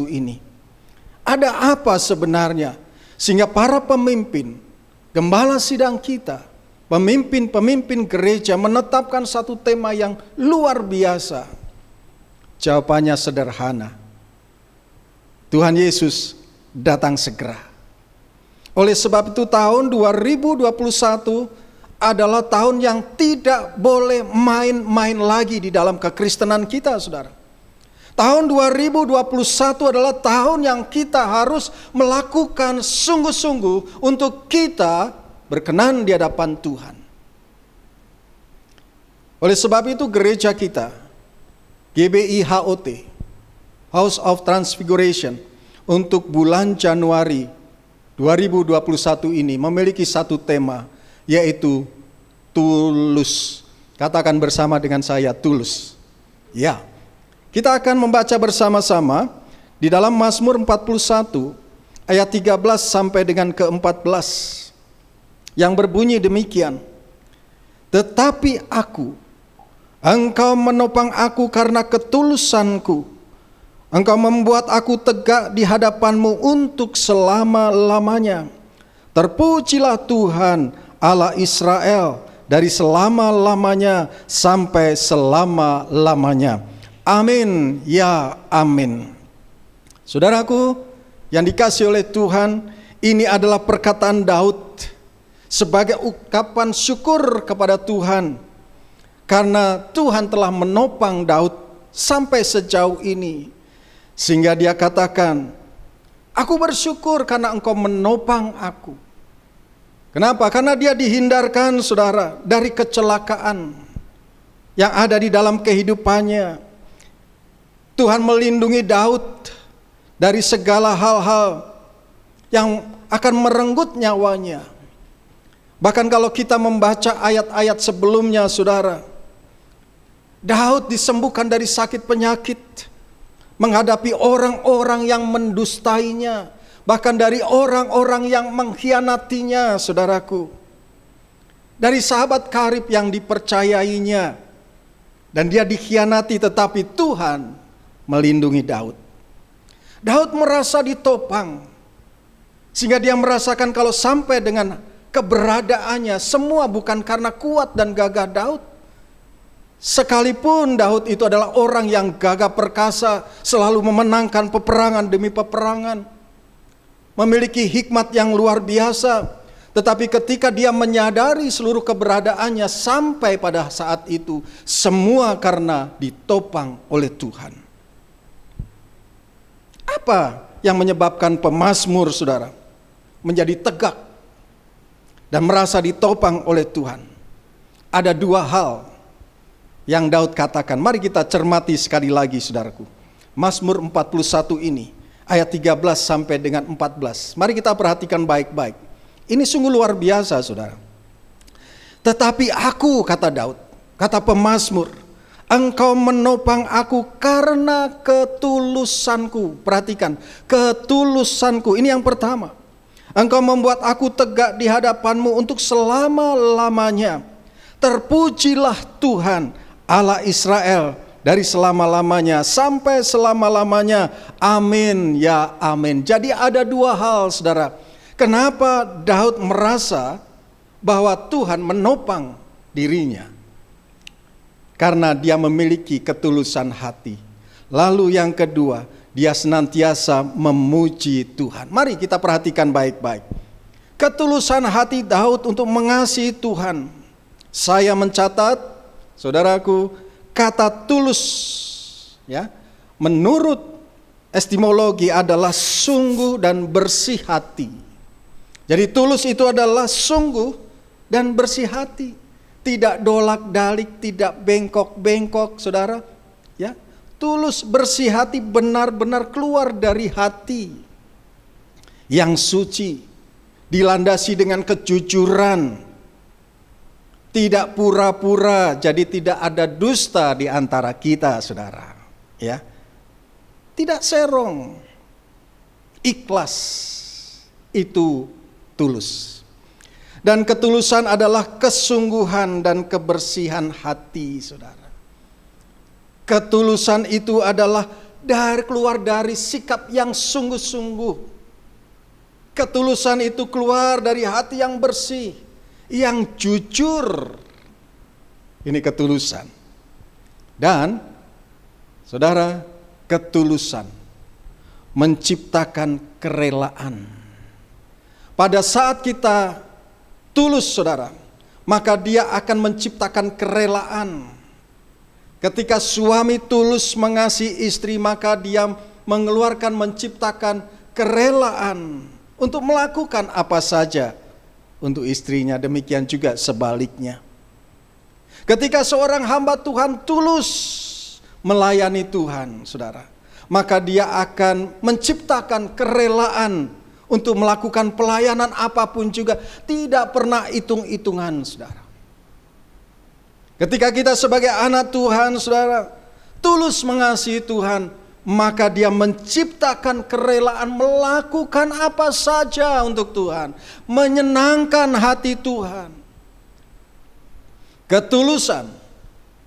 S5: ini? Ada apa sebenarnya sehingga para pemimpin, gembala sidang kita, pemimpin-pemimpin gereja menetapkan satu tema yang luar biasa? Jawabannya sederhana. Tuhan Yesus datang segera. Oleh sebab itu tahun 2021 adalah tahun yang tidak boleh main-main lagi di dalam kekristenan kita, saudara. Tahun 2021 adalah tahun yang kita harus melakukan sungguh-sungguh untuk kita berkenan di hadapan Tuhan. Oleh sebab itu gereja kita, GBI HOT, House of Transfiguration, untuk bulan Januari 2021 ini memiliki satu tema, yaitu tulus. Katakan bersama dengan saya, tulus. Ya, kita akan membaca bersama-sama di dalam Mazmur 41 ayat 13 sampai dengan ke-14 yang berbunyi demikian. Tetapi aku, Engkau menopang aku karena ketulusanku. Engkau membuat aku tegak di hadapan-Mu untuk selama-lamanya. Terpujilah Tuhan Allah Israel dari selama-lamanya sampai selama-lamanya. Amin, ya amin. Saudaraku yang dikasihi oleh Tuhan, ini adalah perkataan Daud sebagai ungkapan syukur kepada Tuhan karena Tuhan telah menopang Daud sampai sejauh ini. Sehingga dia katakan, aku bersyukur karena Engkau menopang aku. Kenapa? Karena dia dihindarkan, saudara, dari kecelakaan yang ada di dalam kehidupannya. Tuhan melindungi Daud dari segala hal-hal yang akan merenggut nyawanya. Bahkan kalau kita membaca ayat-ayat sebelumnya, saudara, Daud disembuhkan dari sakit penyakit, menghadapi orang-orang yang mendustainya, bahkan dari orang-orang yang mengkhianatinya, saudaraku. Dari sahabat karib yang dipercayainya, dan dia dikhianati, tetapi Tuhan melindungi Daud. Daud merasa ditopang, sehingga dia merasakan kalau sampai dengan keberadaannya, semua bukan karena kuat dan gagah Daud. Sekalipun Daud itu adalah orang yang gagah perkasa, selalu memenangkan peperangan demi peperangan, memiliki hikmat yang luar biasa, tetapi ketika dia menyadari seluruh keberadaannya sampai pada saat itu, semua karena ditopang oleh Tuhan. Apa yang menyebabkan pemazmur, saudara, menjadi tegak dan merasa ditopang oleh Tuhan? Ada dua hal yang Daud katakan. Mari kita cermati sekali lagi, saudaraku. Mazmur 41 ini, ayat 13 sampai dengan 14. Mari kita perhatikan baik-baik. Ini sungguh luar biasa, saudara. Tetapi aku, kata Daud, kata pemazmur, Engkau menopang aku karena ketulusanku. Perhatikan, ketulusanku. Ini yang pertama. Engkau membuat aku tegak di hadapan-Mu untuk selama-lamanya. Terpujilah Tuhan Allah Israel dari selama-lamanya sampai selama-lamanya. Amin, ya amin. Jadi ada dua hal, saudara. Kenapa Daud merasa bahwa Tuhan menopang dirinya karena dia memiliki ketulusan hati. Lalu yang kedua, dia senantiasa memuji Tuhan. Mari kita perhatikan baik-baik. Ketulusan hati Daud untuk mengasihi Tuhan. Saya mencatat, saudaraku, kata tulus ya, menurut etimologi adalah sungguh dan bersih hati. Jadi tulus itu adalah sungguh dan bersih hati. Tidak dolak-dalik, tidak bengkok-bengkok, saudara. Ya, tulus bersih hati benar-benar keluar dari hati yang suci, dilandasi dengan kejujuran, tidak pura-pura, jadi tidak ada dusta di antara kita, saudara. Ya, tidak serong, ikhlas, itu tulus. Dan ketulusan adalah kesungguhan dan kebersihan hati, saudara. Ketulusan itu adalah keluar dari sikap yang sungguh-sungguh. Ketulusan itu keluar dari hati yang bersih, yang jujur. Ini ketulusan. Dan saudara, ketulusan menciptakan kerelaan. Pada saat kita tulus, saudara, maka dia akan menciptakan kerelaan. Ketika suami tulus mengasihi istri, maka dia menciptakan kerelaan untuk melakukan apa saja untuk istrinya, demikian juga sebaliknya. Ketika seorang hamba Tuhan tulus melayani Tuhan, saudara, maka dia akan menciptakan kerelaan untuk melakukan pelayanan apapun juga, tidak pernah hitung-hitungan, saudara. Ketika kita sebagai anak Tuhan, saudara, tulus mengasihi Tuhan, maka dia menciptakan kerelaan melakukan apa saja untuk Tuhan, menyenangkan hati Tuhan. Ketulusan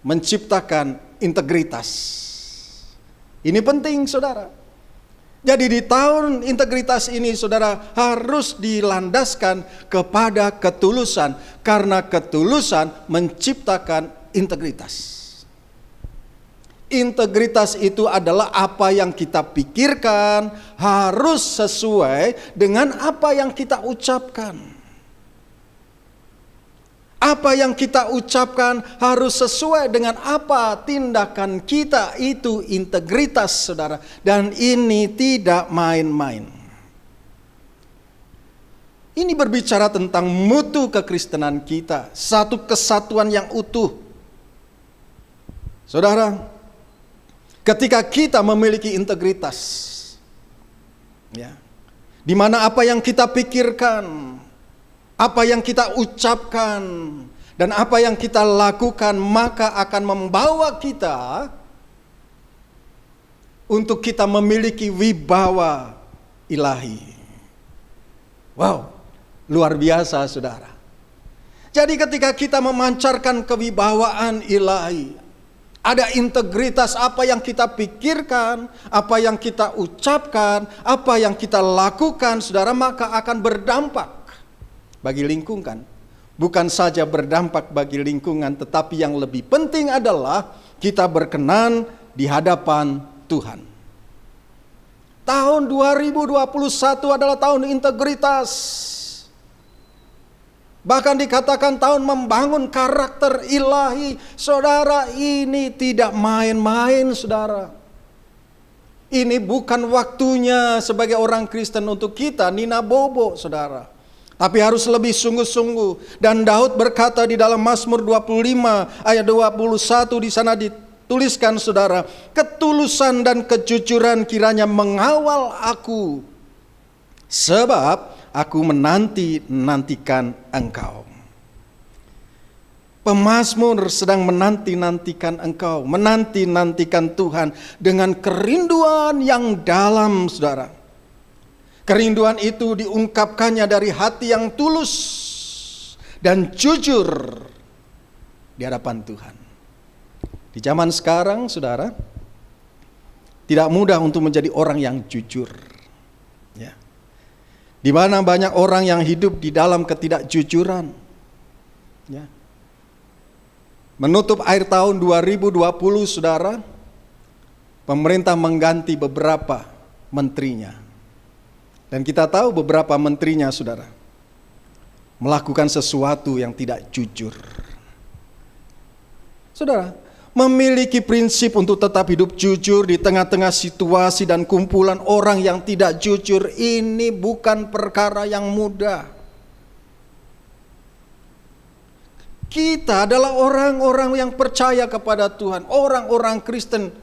S5: menciptakan integritas. Ini penting, saudara. Jadi di tahun integritas ini, saudara, harus dilandaskan kepada ketulusan, karena ketulusan menciptakan integritas. Integritas itu adalah apa yang kita pikirkan harus sesuai dengan apa yang kita ucapkan. Apa yang kita ucapkan harus sesuai dengan apa tindakan kita, itu integritas, saudara. Dan ini tidak main-main. Ini berbicara tentang mutu kekristenan kita, satu kesatuan yang utuh. Saudara, ketika kita memiliki integritas, ya, di mana apa yang kita pikirkan, apa yang kita ucapkan, dan apa yang kita lakukan, maka akan membawa kita untuk kita memiliki wibawa ilahi. Wow, luar biasa, saudara. Jadi ketika kita memancarkan kewibawaan ilahi, ada integritas, apa yang kita pikirkan, apa yang kita ucapkan, apa yang kita lakukan, saudara, maka akan berdampak bagi lingkungan. Bukan saja berdampak bagi lingkungan, tetapi yang lebih penting adalah kita berkenan di hadapan Tuhan. Tahun 2021 adalah tahun integritas. Bahkan dikatakan tahun membangun karakter ilahi. Saudara, ini tidak main-main, saudara. Ini bukan waktunya sebagai orang Kristen untuk kita nina bobo, saudara. Tapi harus lebih sungguh-sungguh. Dan Daud berkata di dalam Mazmur 25 ayat 21, di sana dituliskan, saudara, ketulusan dan kejujuran kiranya mengawal aku, sebab aku menanti-nantikan Engkau. Pemazmur sedang menanti-nantikan Engkau, menanti-nantikan Tuhan dengan kerinduan yang dalam, saudara. Kerinduan itu diungkapkannya dari hati yang tulus dan jujur di hadapan Tuhan. Di zaman sekarang, saudara, tidak mudah untuk menjadi orang yang jujur. Ya. Di mana banyak orang yang hidup di dalam ketidakjujuran. Ya. Menutup akhir tahun 2020, saudara, pemerintah mengganti beberapa menterinya. Dan kita tahu beberapa menterinya, saudara, melakukan sesuatu yang tidak jujur. Saudara, memiliki prinsip untuk tetap hidup jujur di tengah-tengah situasi dan kumpulan orang yang tidak jujur, ini bukan perkara yang mudah. Kita adalah orang-orang yang percaya kepada Tuhan, orang-orang Kristen.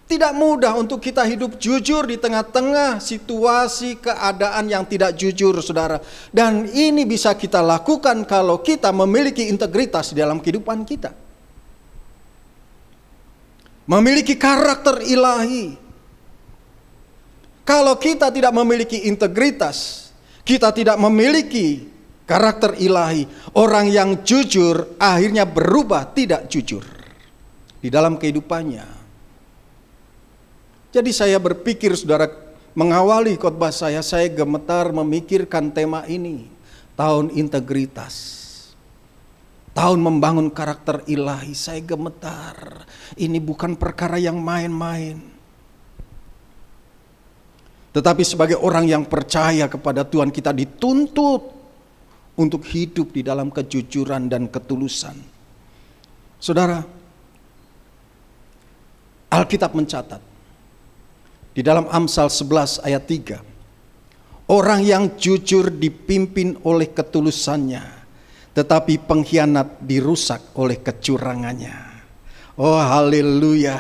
S5: Tidak mudah untuk kita hidup jujur di tengah-tengah situasi keadaan yang tidak jujur, saudara. Dan ini bisa kita lakukan kalau kita memiliki integritas di dalam kehidupan kita. Memiliki karakter ilahi. Kalau kita tidak memiliki integritas, kita tidak memiliki karakter ilahi, orang yang jujur akhirnya berubah tidak jujur di dalam kehidupannya. Jadi saya berpikir, saudara, mengawali khotbah saya gemetar memikirkan tema ini. Tahun integritas, tahun membangun karakter ilahi. Saya gemetar, ini bukan perkara yang main-main. Tetapi sebagai orang yang percaya kepada Tuhan, kita dituntut untuk hidup di dalam kejujuran dan ketulusan. Saudara, Alkitab mencatat di dalam Amsal 11 ayat 3, orang yang jujur dipimpin oleh ketulusannya, tetapi pengkhianat dirusak oleh kecurangannya. Oh haleluya.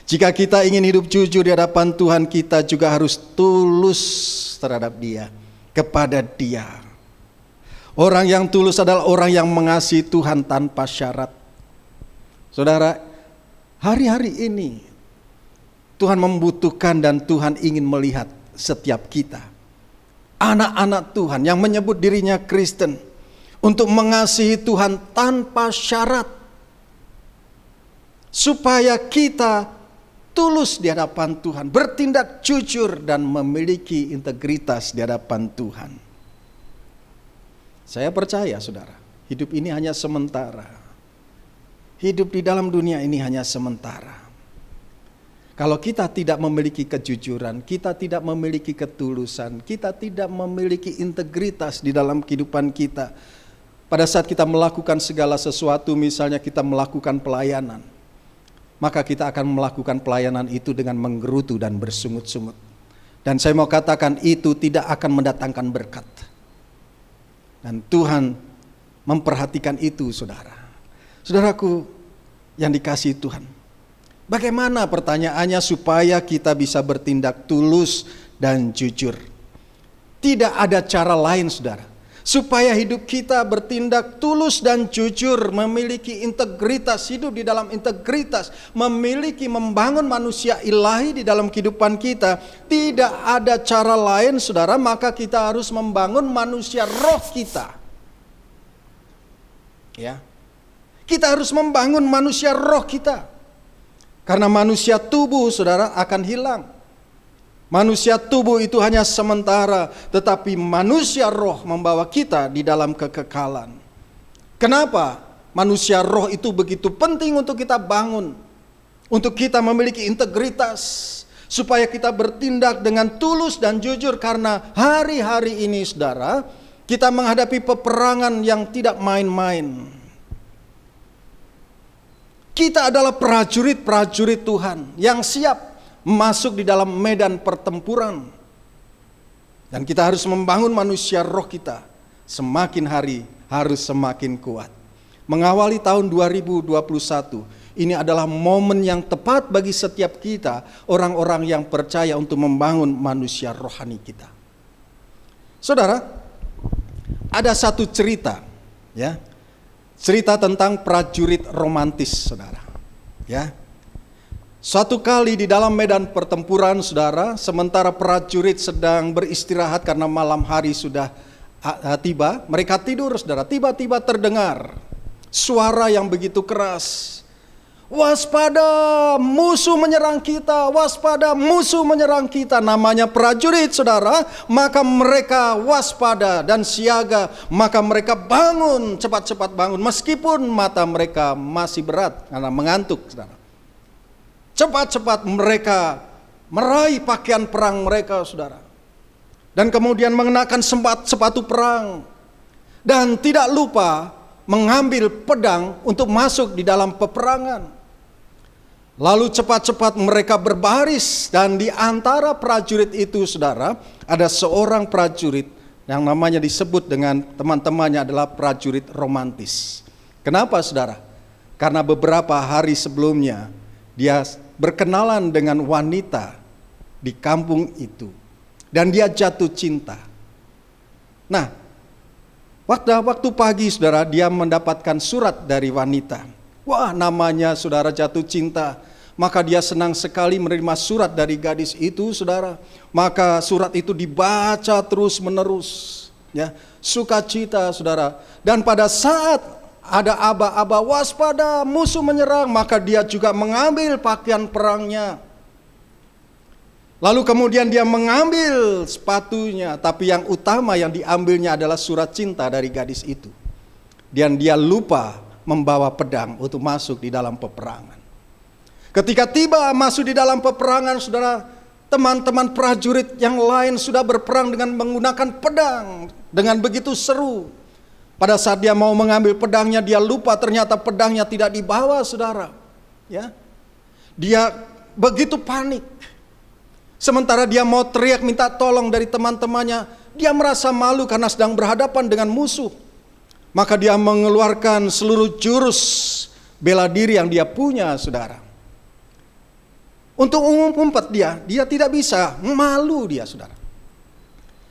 S5: Jika kita ingin hidup jujur di hadapan Tuhan, kita juga harus tulus terhadap Dia, kepada Dia. Orang yang tulus adalah orang yang mengasihi Tuhan tanpa syarat. Saudara, hari-hari ini Tuhan membutuhkan dan Tuhan ingin melihat setiap kita, anak-anak Tuhan yang menyebut dirinya Kristen, untuk mengasihi Tuhan tanpa syarat, supaya kita tulus di hadapan Tuhan, bertindak jujur dan memiliki integritas di hadapan Tuhan. Saya percaya, saudara, hidup ini hanya sementara. Hidup di dalam dunia ini hanya sementara. Kalau kita tidak memiliki kejujuran, kita tidak memiliki ketulusan, kita tidak memiliki integritas di dalam kehidupan kita. Pada saat kita melakukan segala sesuatu, misalnya kita melakukan pelayanan, maka kita akan melakukan pelayanan itu dengan menggerutu dan bersungut-sungut. Dan saya mau katakan, itu tidak akan mendatangkan berkat. Dan Tuhan memperhatikan itu, saudara. Saudaraku yang dikasihi Tuhan, bagaimana pertanyaannya supaya kita bisa bertindak tulus dan jujur? Tidak ada cara lain, saudara, supaya hidup kita bertindak tulus dan jujur, memiliki integritas, hidup di dalam integritas, membangun manusia ilahi di dalam kehidupan kita. Tidak ada cara lain, saudara, maka kita harus membangun manusia roh kita. Ya, kita harus membangun manusia roh kita. Karena manusia tubuh, saudara, akan hilang. Manusia tubuh itu hanya sementara, tetapi manusia roh membawa kita di dalam kekekalan. Kenapa manusia roh itu begitu penting untuk kita bangun? Untuk kita memiliki integritas, supaya kita bertindak dengan tulus dan jujur. Karena hari-hari ini, saudara, kita menghadapi peperangan yang tidak main-main. Kita adalah prajurit-prajurit Tuhan yang siap masuk di dalam medan pertempuran. Dan kita harus membangun manusia roh kita. Semakin hari harus semakin kuat. Mengawali tahun 2021, ini adalah momen yang tepat bagi setiap kita, orang-orang yang percaya, untuk membangun manusia rohani kita. Saudara, ada satu cerita, ya, cerita tentang prajurit romantis, saudara. Ya, suatu kali di dalam medan pertempuran, saudara, sementara prajurit sedang beristirahat karena malam hari sudah tiba, mereka tidur, saudara. Tiba-tiba terdengar suara yang begitu keras. Waspada, musuh menyerang kita, waspada, musuh menyerang kita. Namanya prajurit, saudara. Maka mereka waspada dan siaga, maka mereka bangun, cepat-cepat bangun. Meskipun mata mereka masih berat karena mengantuk, saudara. Cepat-cepat mereka meraih pakaian perang mereka, saudara. Dan kemudian mengenakan sepatu perang. Dan tidak lupa mengambil pedang untuk masuk di dalam peperangan. Lalu cepat-cepat mereka berbaris, dan di antara prajurit itu, saudara, ada seorang prajurit yang namanya disebut dengan teman-temannya adalah prajurit romantis. Kenapa, saudara? Karena beberapa hari sebelumnya dia berkenalan dengan wanita di kampung itu, dan dia jatuh cinta. Nah, waktu pagi, saudara, dia mendapatkan surat dari wanita. Wah, namanya saudara jatuh cinta. Maka dia senang sekali menerima surat dari gadis itu, saudara. Maka surat itu dibaca terus menerus, ya, sukacita, saudara. Dan pada saat ada aba-aba, waspada, musuh menyerang, maka dia juga mengambil pakaian perangnya. Lalu kemudian dia mengambil sepatunya, tapi yang utama yang diambilnya adalah surat cinta dari gadis itu. Dan dia lupa membawa pedang untuk masuk di dalam peperangan. Ketika tiba masuk di dalam peperangan, saudara, teman-teman prajurit yang lain sudah berperang dengan menggunakan pedang dengan begitu seru. Pada saat dia mau mengambil pedangnya, dia lupa ternyata pedangnya tidak dibawa, saudara. Ya, dia begitu panik. Sementara dia mau teriak minta tolong dari teman-temannya, dia merasa malu karena sedang berhadapan dengan musuh. Maka dia mengeluarkan seluruh jurus bela diri yang dia punya, saudara. Untuk umpat dia tidak bisa, malu dia, saudara.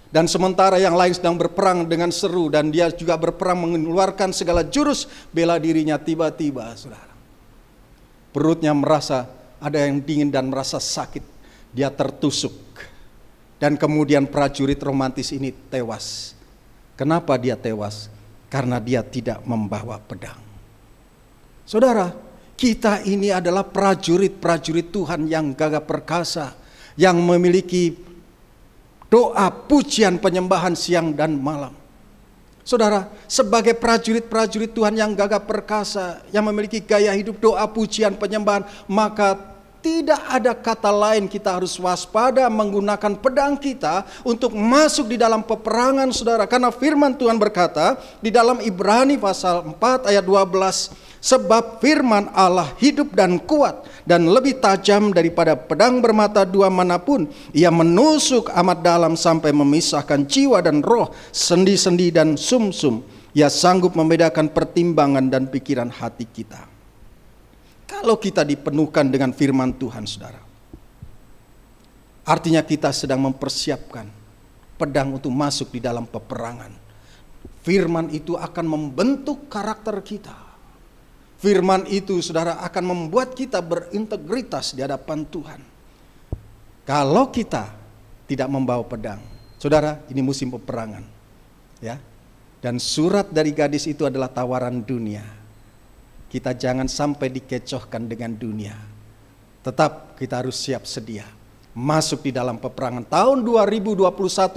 S5: Dan sementara yang lain sedang berperang dengan seru, dan dia juga berperang mengeluarkan segala jurus bela dirinya, tiba-tiba, saudara, perutnya merasa ada yang dingin dan merasa sakit. Dia tertusuk. Dan kemudian prajurit romantis ini tewas. Kenapa dia tewas? Karena dia tidak membawa pedang. Saudara, kita ini adalah prajurit-prajurit Tuhan yang gagah perkasa, yang memiliki doa, pujian, penyembahan siang dan malam. Saudara, sebagai prajurit-prajurit Tuhan yang gagah perkasa, yang memiliki gaya hidup doa, pujian, penyembahan, maka tidak ada kata lain, kita harus waspada menggunakan pedang kita untuk masuk di dalam peperangan, saudara. Karena firman Tuhan berkata di dalam Ibrani pasal 4 ayat 12, sebab firman Allah hidup dan kuat dan lebih tajam daripada pedang bermata dua manapun. Ia menusuk amat dalam sampai memisahkan jiwa dan roh, sendi-sendi dan sumsum. Ia sanggup membedakan pertimbangan dan pikiran hati kita. Kalau kita dipenuhkan dengan firman Tuhan, saudara, artinya kita sedang mempersiapkan pedang untuk masuk di dalam peperangan. Firman itu akan membentuk karakter kita. Firman itu, saudara, akan membuat kita berintegritas di hadapan Tuhan. Kalau kita tidak membawa pedang, saudara, ini musim peperangan, ya. Dan surat dari gadis itu adalah tawaran dunia. Kita jangan sampai dikecohkan dengan dunia. Tetap kita harus siap sedia masuk di dalam peperangan. Tahun 2021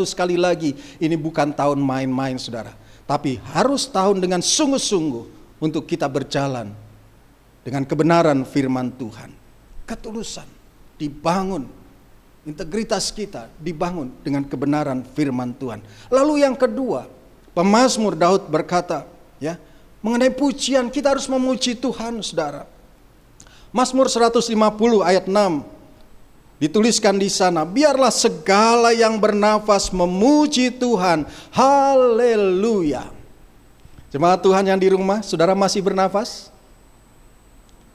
S5: sekali lagi, ini bukan tahun main-main, saudara. Tapi harus tahun dengan sungguh-sungguh untuk kita berjalan dengan kebenaran firman Tuhan. Ketulusan dibangun, integritas kita dibangun dengan kebenaran firman Tuhan. Lalu yang kedua, pemazmur Daud berkata, ya, mengenai pujian, kita harus memuji Tuhan, saudara. Mazmur 150 ayat 6 dituliskan di sana, biarlah segala yang bernafas memuji Tuhan. Haleluya. Jemaat Tuhan yang di rumah, saudara masih bernafas?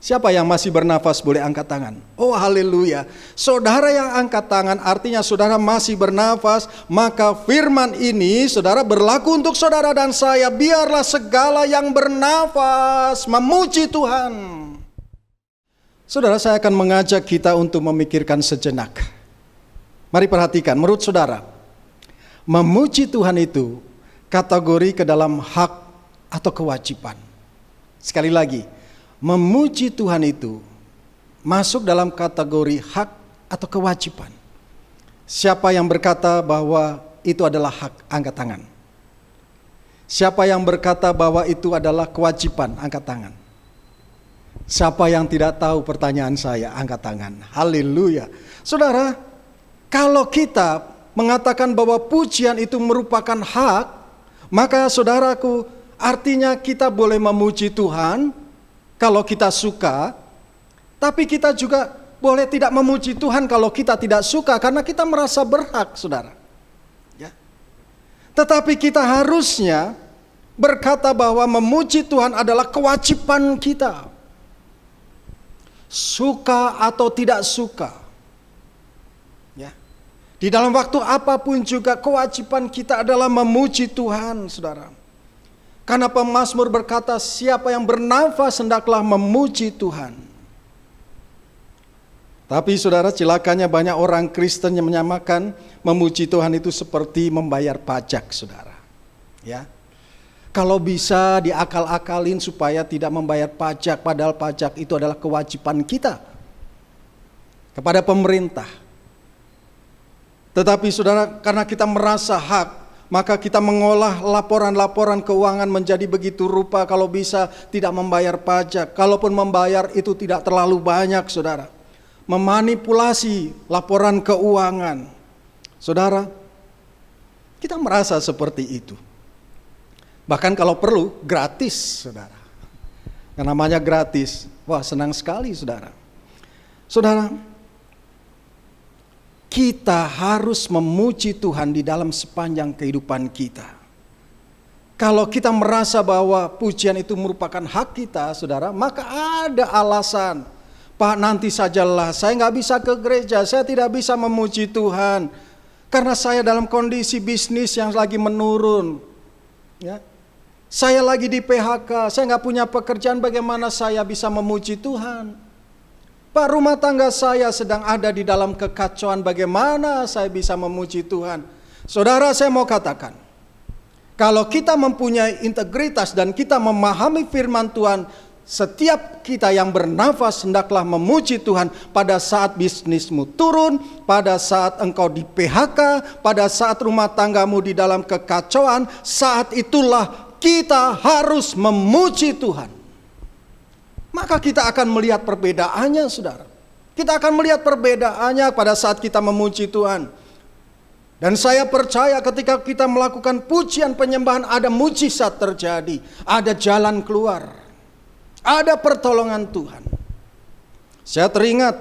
S5: Siapa yang masih bernafas boleh angkat tangan. Oh, haleluya. Saudara yang angkat tangan artinya saudara masih bernafas. Maka firman ini, saudara, berlaku untuk saudara dan saya. Biarlah segala yang bernafas memuji Tuhan. Saudara, saya akan mengajak kita untuk memikirkan sejenak. Mari perhatikan, menurut saudara, memuji Tuhan itu kategori ke dalam hak atau kewajiban. Sekali lagi, memuji Tuhan itu masuk dalam kategori hak atau kewajiban. Siapa yang berkata bahwa itu adalah hak, angkat tangan. Siapa yang berkata bahwa itu adalah kewajiban, angkat tangan. Siapa yang tidak tahu pertanyaan saya, angkat tangan. Haleluya. Saudara, kalau kita mengatakan bahwa pujian itu merupakan hak, maka saudaraku, artinya kita boleh memuji Tuhan kalau kita suka, tapi kita juga boleh tidak memuji Tuhan kalau kita tidak suka, karena kita merasa berhak, saudara. Ya. Tetapi kita harusnya berkata bahwa memuji Tuhan adalah kewajiban kita. Suka atau tidak suka. Ya. Di dalam waktu apapun juga kewajiban kita adalah memuji Tuhan, saudara. Karena pemazmur berkata, siapa yang bernafas hendaklah memuji Tuhan. Tapi saudara, celakanya banyak orang Kristen yang menyamakan memuji Tuhan itu seperti membayar pajak, saudara. Ya. Kalau bisa diakal-akalin supaya tidak membayar pajak, padahal pajak itu adalah kewajiban kita kepada pemerintah. Tetapi saudara, karena kita merasa hak, maka kita mengolah laporan-laporan keuangan menjadi begitu rupa kalau bisa tidak membayar pajak. Kalaupun membayar itu tidak terlalu banyak, saudara. Memanipulasi laporan keuangan. Saudara, kita merasa seperti itu. Bahkan kalau perlu gratis, saudara. Yang namanya gratis, wah senang sekali, saudara. Saudara, kita harus memuji Tuhan di dalam sepanjang kehidupan kita. Kalau kita merasa bahwa pujian itu merupakan hak kita, saudara, maka ada alasan. Pak, nanti sajalah, saya nggak bisa ke gereja, saya tidak bisa memuji Tuhan. Karena saya dalam kondisi bisnis yang lagi menurun. Ya. Saya lagi di PHK, saya nggak punya pekerjaan, bagaimana saya bisa memuji Tuhan? Pak, rumah tangga saya sedang ada di dalam kekacauan, bagaimana saya bisa memuji Tuhan? Saudara, saya mau katakan, kalau kita mempunyai integritas dan kita memahami firman Tuhan, setiap kita yang bernafas hendaklah memuji Tuhan pada saat bisnismu turun, pada saat engkau di PHK, pada saat rumah tanggamu di dalam kekacauan, saat itulah kita harus memuji Tuhan. Maka kita akan melihat perbedaannya, saudara. Kita akan melihat perbedaannya pada saat kita memuji Tuhan. Dan saya percaya ketika kita melakukan pujian penyembahan, ada mujizat terjadi, ada jalan keluar. Ada pertolongan Tuhan. Saya teringat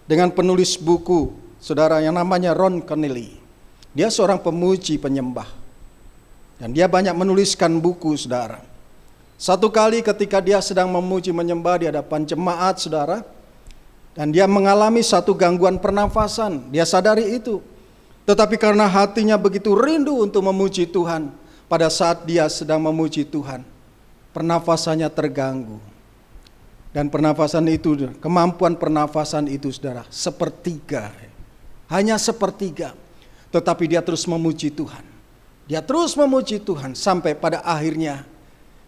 S5: dengan penulis buku, saudara, yang namanya Ron Kennedy. Dia seorang pemuji penyembah. Dan dia banyak menuliskan buku, saudara. Satu kali ketika dia sedang memuji menyembah di hadapan jemaat, saudara, dan dia mengalami satu gangguan pernafasan. Dia sadari itu. Tetapi karena hatinya begitu rindu untuk memuji Tuhan, pada saat dia sedang memuji Tuhan, pernafasannya terganggu. Dan pernafasan itu, kemampuan pernafasan itu, saudara, sepertiga. Hanya sepertiga. Tetapi dia terus memuji Tuhan. Dia terus memuji Tuhan sampai pada akhirnya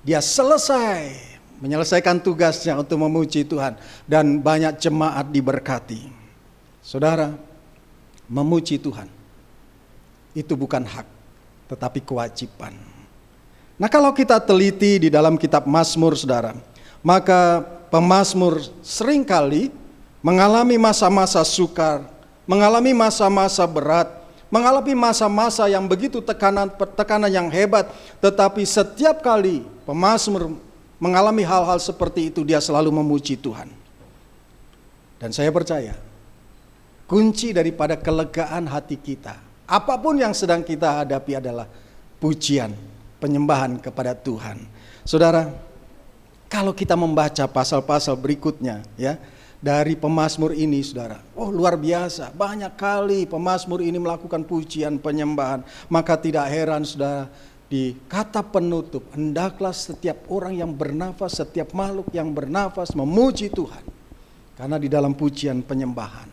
S5: dia selesai menyelesaikan tugasnya untuk memuji Tuhan. Dan banyak jemaat diberkati. Saudara, memuji Tuhan itu bukan hak, tetapi kewajiban. Nah, kalau kita teliti di dalam kitab Mazmur, saudara, maka pemazmur seringkali mengalami masa-masa sukar, mengalami masa-masa berat, mengalami masa-masa yang begitu tekanan yang hebat. Tetapi setiap kali pemazmur mengalami hal-hal seperti itu, dia selalu memuji Tuhan. Dan saya percaya, kunci daripada kelegaan hati kita, apapun yang sedang kita hadapi adalah pujian, penyembahan kepada Tuhan. Saudara, kalau kita membaca pasal-pasal berikutnya, ya, dari pemazmur ini, saudara, luar biasa, banyak kali pemazmur ini melakukan pujian penyembahan. Maka tidak heran, saudara, di kata penutup, hendaklah setiap orang yang bernafas, setiap makhluk yang bernafas memuji Tuhan. Karena di dalam pujian penyembahan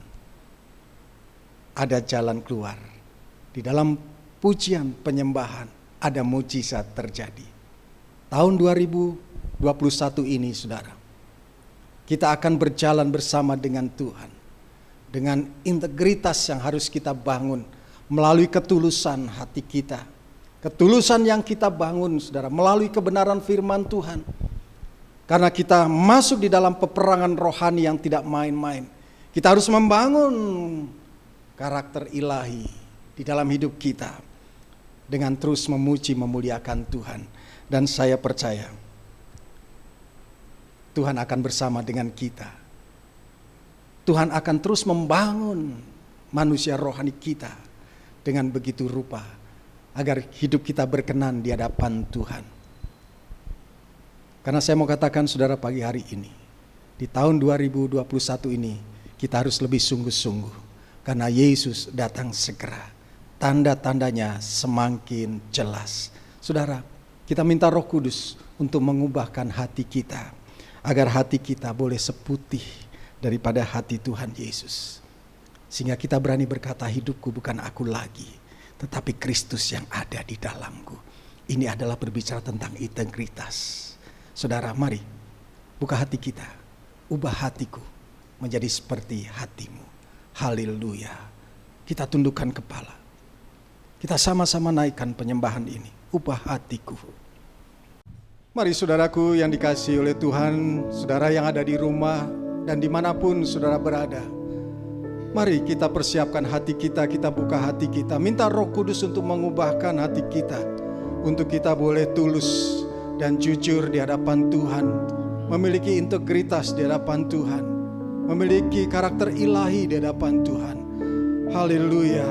S5: ada jalan keluar. Di dalam pujian penyembahan ada mujizat terjadi. Tahun 2021 ini, saudara, kita akan berjalan bersama dengan Tuhan. Dengan integritas yang harus kita bangun melalui ketulusan hati kita. Ketulusan yang kita bangun, saudara, melalui kebenaran firman Tuhan. Karena kita masuk di dalam peperangan rohani yang tidak main-main. Kita harus membangun karakter ilahi di dalam hidup kita dengan terus memuji memuliakan Tuhan. Dan saya percaya Tuhan akan bersama dengan kita. Tuhan akan terus membangun manusia rohani kita dengan begitu rupa agar hidup kita berkenan di hadapan Tuhan. Karena saya mau katakan saudara pagi hari ini, di tahun 2021 ini kita harus lebih sungguh-sungguh karena Yesus datang segera. Tanda-tandanya semakin jelas. Saudara, kita minta Roh Kudus untuk mengubahkan hati kita agar hati kita boleh seputih daripada hati Tuhan Yesus. Sehingga kita berani berkata, hidupku bukan aku lagi, tetapi Kristus yang ada di dalamku. Ini adalah berbicara tentang integritas. Saudara, mari buka hati kita, ubah hatiku menjadi seperti hatimu. Haleluya. Kita tundukkan kepala. Kita sama-sama naikkan penyembahan ini. Ubah hatiku. Mari saudaraku yang dikasihi oleh Tuhan, saudara yang ada di rumah dan dimanapun saudara berada. Mari kita persiapkan hati kita, kita buka hati kita. Minta Roh Kudus untuk mengubahkan hati kita. Untuk kita boleh tulus dan jujur di hadapan Tuhan. Memiliki integritas di hadapan Tuhan. Memiliki karakter ilahi di hadapan Tuhan. Haleluya.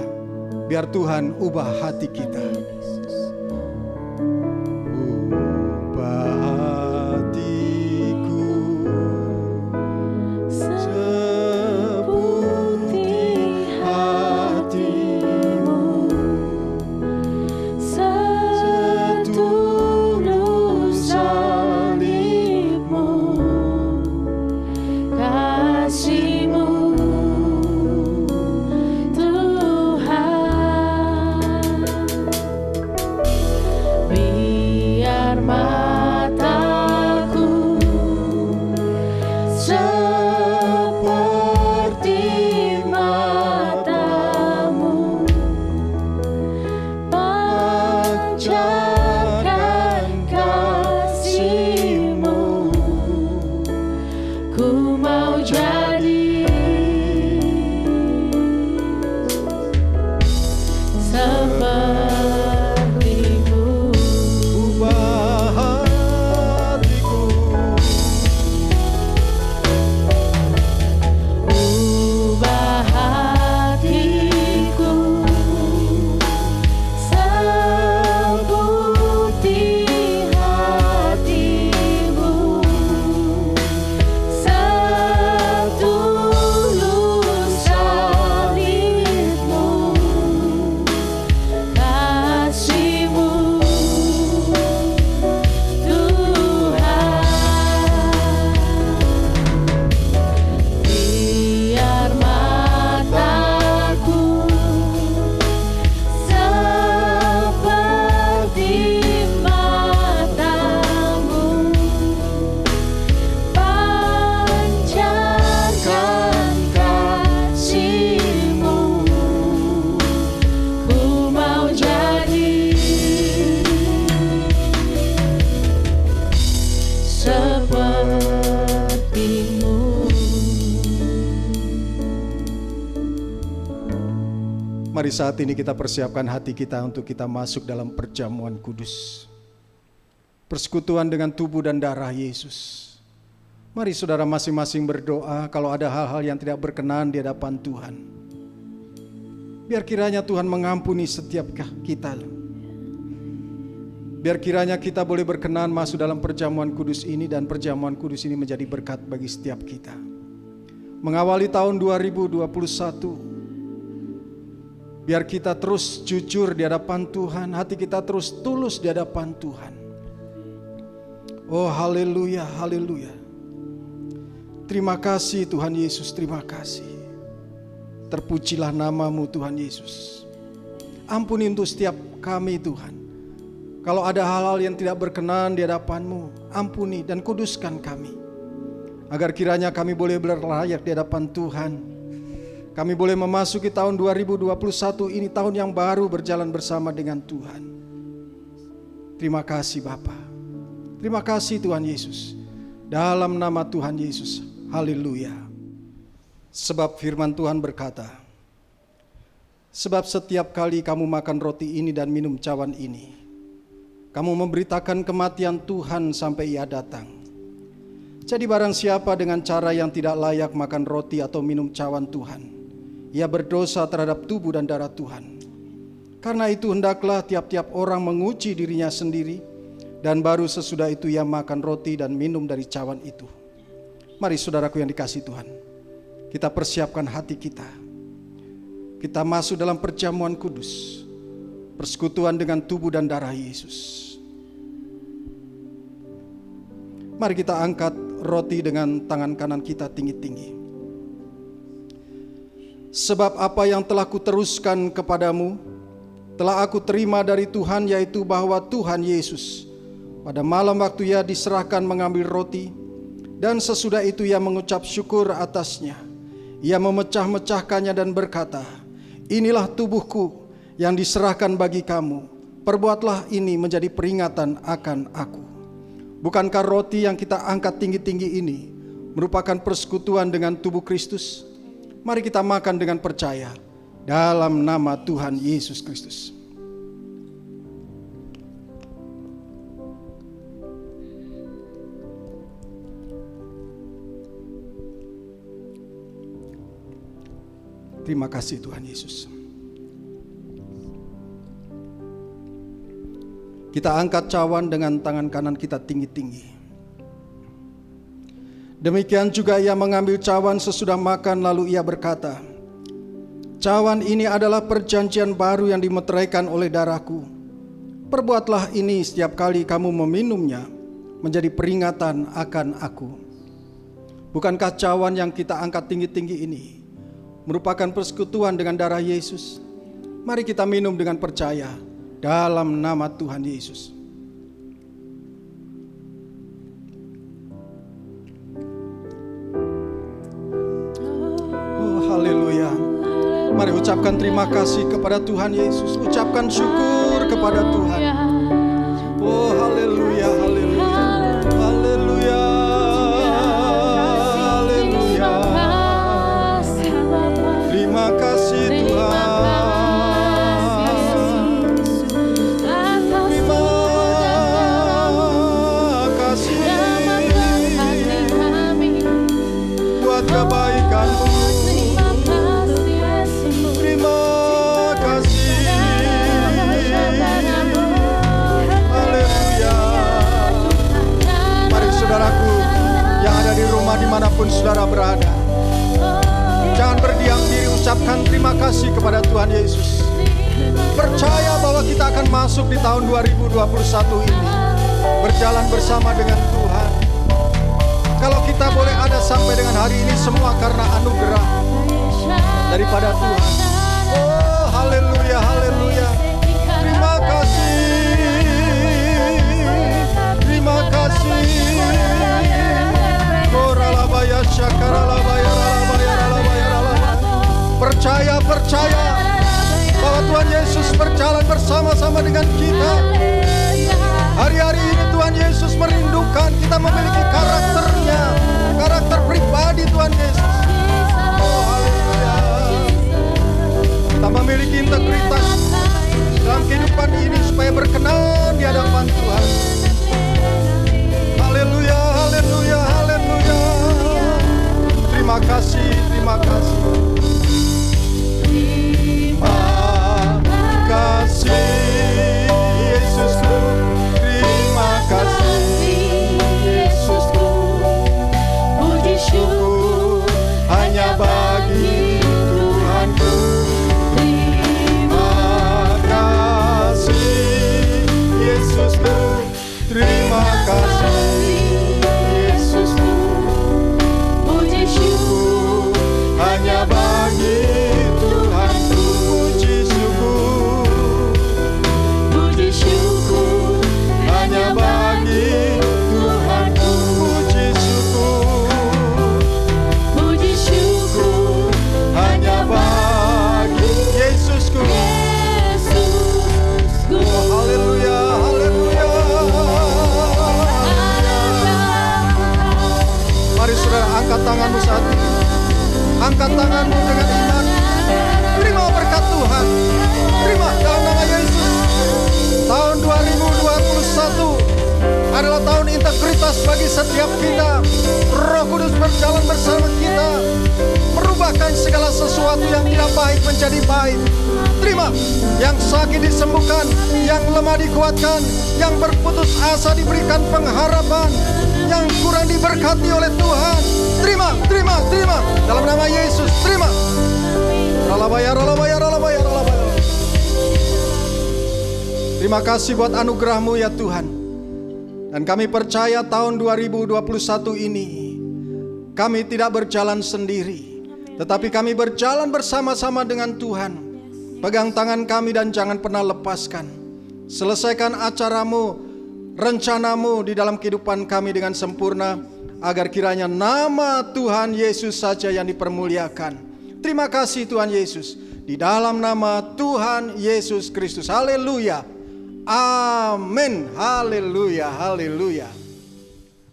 S5: Biar Tuhan ubah hati kita. Mari saat ini kita persiapkan hati kita untuk kita masuk dalam perjamuan kudus. Persekutuan dengan tubuh dan darah Yesus. Mari saudara masing-masing berdoa kalau ada hal-hal yang tidak berkenan di hadapan Tuhan. Biar kiranya Tuhan mengampuni setiap kita. Biar kiranya kita boleh berkenan masuk dalam perjamuan kudus ini dan perjamuan kudus ini menjadi berkat bagi setiap kita. Mengawali tahun 2021, biar kita terus jujur di hadapan Tuhan, hati kita terus tulus di hadapan Tuhan. Oh haleluya, haleluya. Terima kasih Tuhan Yesus, terima kasih. Terpujilah namamu Tuhan Yesus. Ampuni untuk setiap kami Tuhan. Kalau ada hal-hal yang tidak berkenan di hadapan-Mu, ampuni dan kuduskan kami. agar kiranya kami boleh berlayak di hadapan Tuhan. Kami boleh memasuki tahun 2021 ini, tahun yang baru berjalan bersama dengan Tuhan. Terima kasih Bapa. Terima kasih Tuhan Yesus. Dalam nama Tuhan Yesus, haleluya. Sebab firman Tuhan berkata, sebab setiap kali kamu makan roti ini dan minum cawan ini, kamu memberitakan kematian Tuhan sampai Ia datang. Jadi barang siapa dengan cara yang tidak layak makan roti atau minum cawan Tuhan, ia berdosa terhadap tubuh dan darah Tuhan. Karena itu hendaklah tiap-tiap orang menguji dirinya sendiri, dan baru sesudah itu ia makan roti dan minum dari cawan itu. Mari saudaraku yang dikasihi Tuhan, kita persiapkan hati kita. Kita masuk dalam perjamuan kudus, persekutuan dengan tubuh dan darah Yesus. Mari kita angkat roti dengan tangan kanan kita tinggi-tinggi. Sebab apa yang telah kuteruskan kepadamu, telah aku terima dari Tuhan, yaitu bahwa Tuhan Yesus pada malam waktu Ia diserahkan mengambil roti, dan sesudah itu Ia mengucap syukur atasnya. Ia memecah-mecahkannya dan berkata, inilah tubuhku yang diserahkan bagi kamu. Perbuatlah ini menjadi peringatan akan aku. Bukankah roti yang kita angkat tinggi-tinggi ini merupakan persekutuan dengan tubuh Kristus? Mari kita makan dengan percaya dalam nama Tuhan Yesus Kristus. Terima kasih Tuhan Yesus. Kita angkat cawan dengan tangan kanan kita tinggi-tinggi. Demikian juga Ia mengambil cawan sesudah makan, lalu Ia berkata, cawan ini adalah perjanjian baru yang dimeteraikan oleh darahku. Perbuatlah ini setiap kali kamu meminumnya, menjadi peringatan akan aku. Bukankah cawan yang kita angkat tinggi-tinggi ini merupakan persekutuan dengan darah Yesus? Mari kita minum dengan percaya dalam nama Tuhan Yesus. Oh, haleluya. Mari ucapkan terima kasih kepada Tuhan Yesus. Ucapkan syukur kepada Tuhan. Oh, haleluya, haleluya. Haleluya. Haleluya. Terima kasih Tuhan. Kebaikan-Mu, terima kasih, haleluya. Mari saudaraku yang ada di rumah dimanapun saudara berada, jangan berdiam diri, ucapkan terima kasih kepada Tuhan Yesus. Percaya bahwa kita akan masuk di tahun 2021 ini berjalan bersama dengan Tuhan. Kalau kita boleh ada sampai dengan hari ini, semua karena anugerah daripada Tuhan. Oh, haleluya, haleluya. Terima kasih. Terima kasih. Koralabaya syakaralabaya ralabaya ralabaya ralabaya. Percaya bahwa Tuhan Yesus berjalan bersama-sama dengan kita. Hari-hari ini Tuhan Yesus merindukan kita memiliki karakternya, karakter pribadi Tuhan Yesus. Oh, haleluya. Kita memiliki integritas dalam kehidupan ini supaya berkenan di hadapan Tuhan. Haleluya, haleluya, haleluya. Terima kasih, terima kasih. Terima kasih Yesus. tanganmu saat ini. Angkat tanganmu dengan iman. Terima berkat Tuhan. Terima dalam nama Yesus. Tahun 2021 adalah tahun integritas bagi setiap kita. Roh Kudus berjalan bersama kita, merubahkan segala sesuatu yang tidak baik menjadi baik. Terima, yang sakit disembuhkan, yang lemah dikuatkan, yang berputus asa diberikan pengharapan, yang kurang diberkati oleh Tuhan. Terima, terima, terima dalam nama Yesus. Terima. Ralabaya, ralabaya, ralabaya, ralabaya. Terima kasih buat anugerah-Mu ya Tuhan. Dan kami percaya tahun 2021 ini kami tidak berjalan sendiri, tetapi kami berjalan bersama-sama dengan Tuhan. Pegang tangan kami dan jangan pernah lepaskan. Selesaikan acaramu, rencanamu di dalam kehidupan kami dengan sempurna, agar kiranya nama Tuhan Yesus saja yang dipermuliakan. Terima kasih Tuhan Yesus. Di dalam nama Tuhan Yesus Kristus. Haleluya. Amin. Haleluya. Haleluya.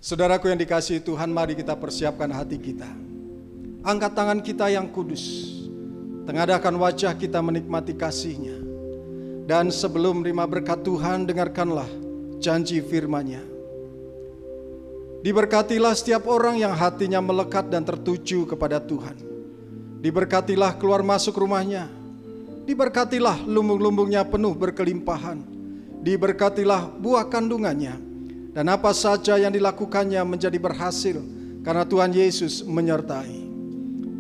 S5: Saudaraku yang dikasihi Tuhan, mari kita persiapkan hati kita. Angkat tangan kita yang kudus. Tengadahkan wajah kita menikmati kasih-Nya. Dan sebelum terima berkat Tuhan, dengarkanlah janji firman-Nya. Diberkatilah setiap orang yang hatinya melekat dan tertuju kepada Tuhan. Diberkatilah keluar masuk rumahnya. Diberkatilah lumbung-lumbungnya penuh berkelimpahan. Diberkatilah buah kandungannya. Dan apa saja yang dilakukannya menjadi berhasil, karena Tuhan Yesus menyertai.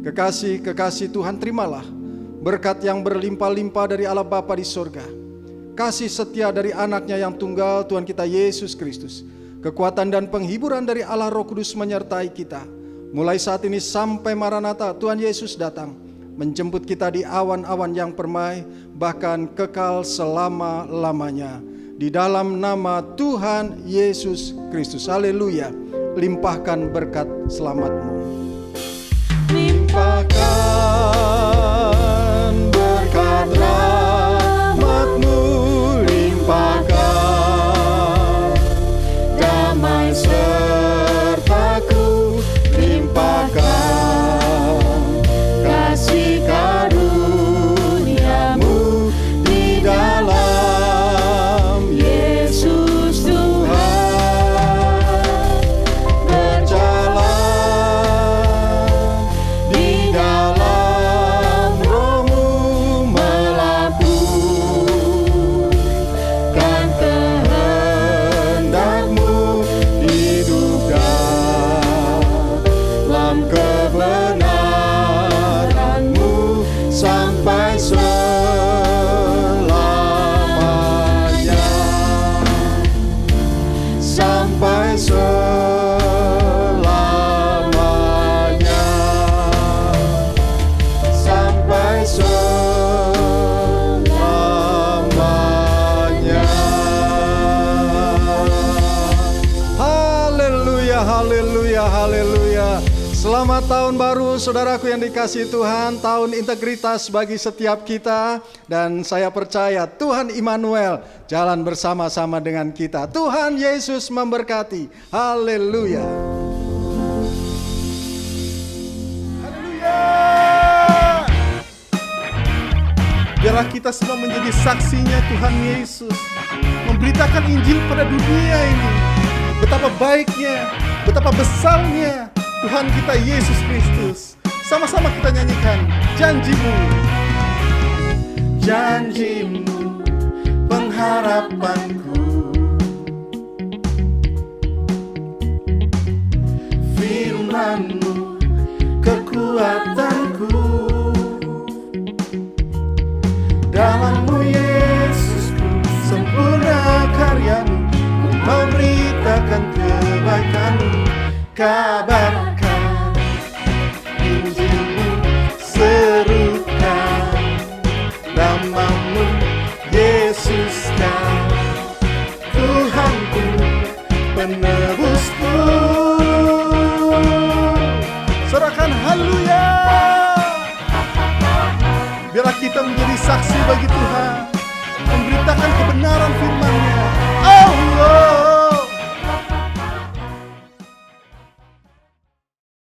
S5: Kekasih-kekasih Tuhan, terimalah berkat yang berlimpah-limpah dari Allah Bapa di sorga, kasih setia dari anaknya yang tunggal Tuhan kita Yesus Kristus, kekuatan dan penghiburan dari Allah Roh Kudus menyertai kita, mulai saat ini sampai Maranatha Tuhan Yesus datang, menjemput kita di awan-awan yang permai, bahkan kekal selama-lamanya. Di dalam nama Tuhan Yesus Kristus. Haleluya. Limpahkan berkat selamat-Mu. Limpahkan berkat rahmat-Mu, limpahkan damai serta-Ku, limpahkan kasih karunia-Mu di dalam Yesus Tuhan. Berjalan di dalam Roh-Mu, melakukan kehendak-Mu, hidup dalam kebenaran-Mu sampai selamanya, sampai selamanya, sampai selamanya. Haleluya, haleluya, haleluya. Selamat tahun baru saudaraku yang dikasihi Tuhan, tahun integritas bagi setiap kita. Dan saya percaya Tuhan Immanuel jalan bersama-sama dengan kita. Tuhan Yesus memberkati. Haleluya.
S6: Haleluya. Biarlah kita semua menjadi saksinya Tuhan Yesus, memberitakan Injil pada dunia ini. Betapa baiknya, betapa besarnya Tuhan kita Yesus Kristus. Sama-sama kita nyanyikan janji-Mu. Janji-Mu, pengharapanku, firman-Mu, kekuatanku. Dalam-Mu Yesusku, sempurna karya-Mu, ku mau beritakan kebaikan-Mu. Kabarkan Injil-Mu, serukan nama-Mu, Yesuskan Tuhanku, penebusku. Sorakan haleluya. Biarlah kita menjadi saksi bagi Tuhan, memberitakan kebenaran firman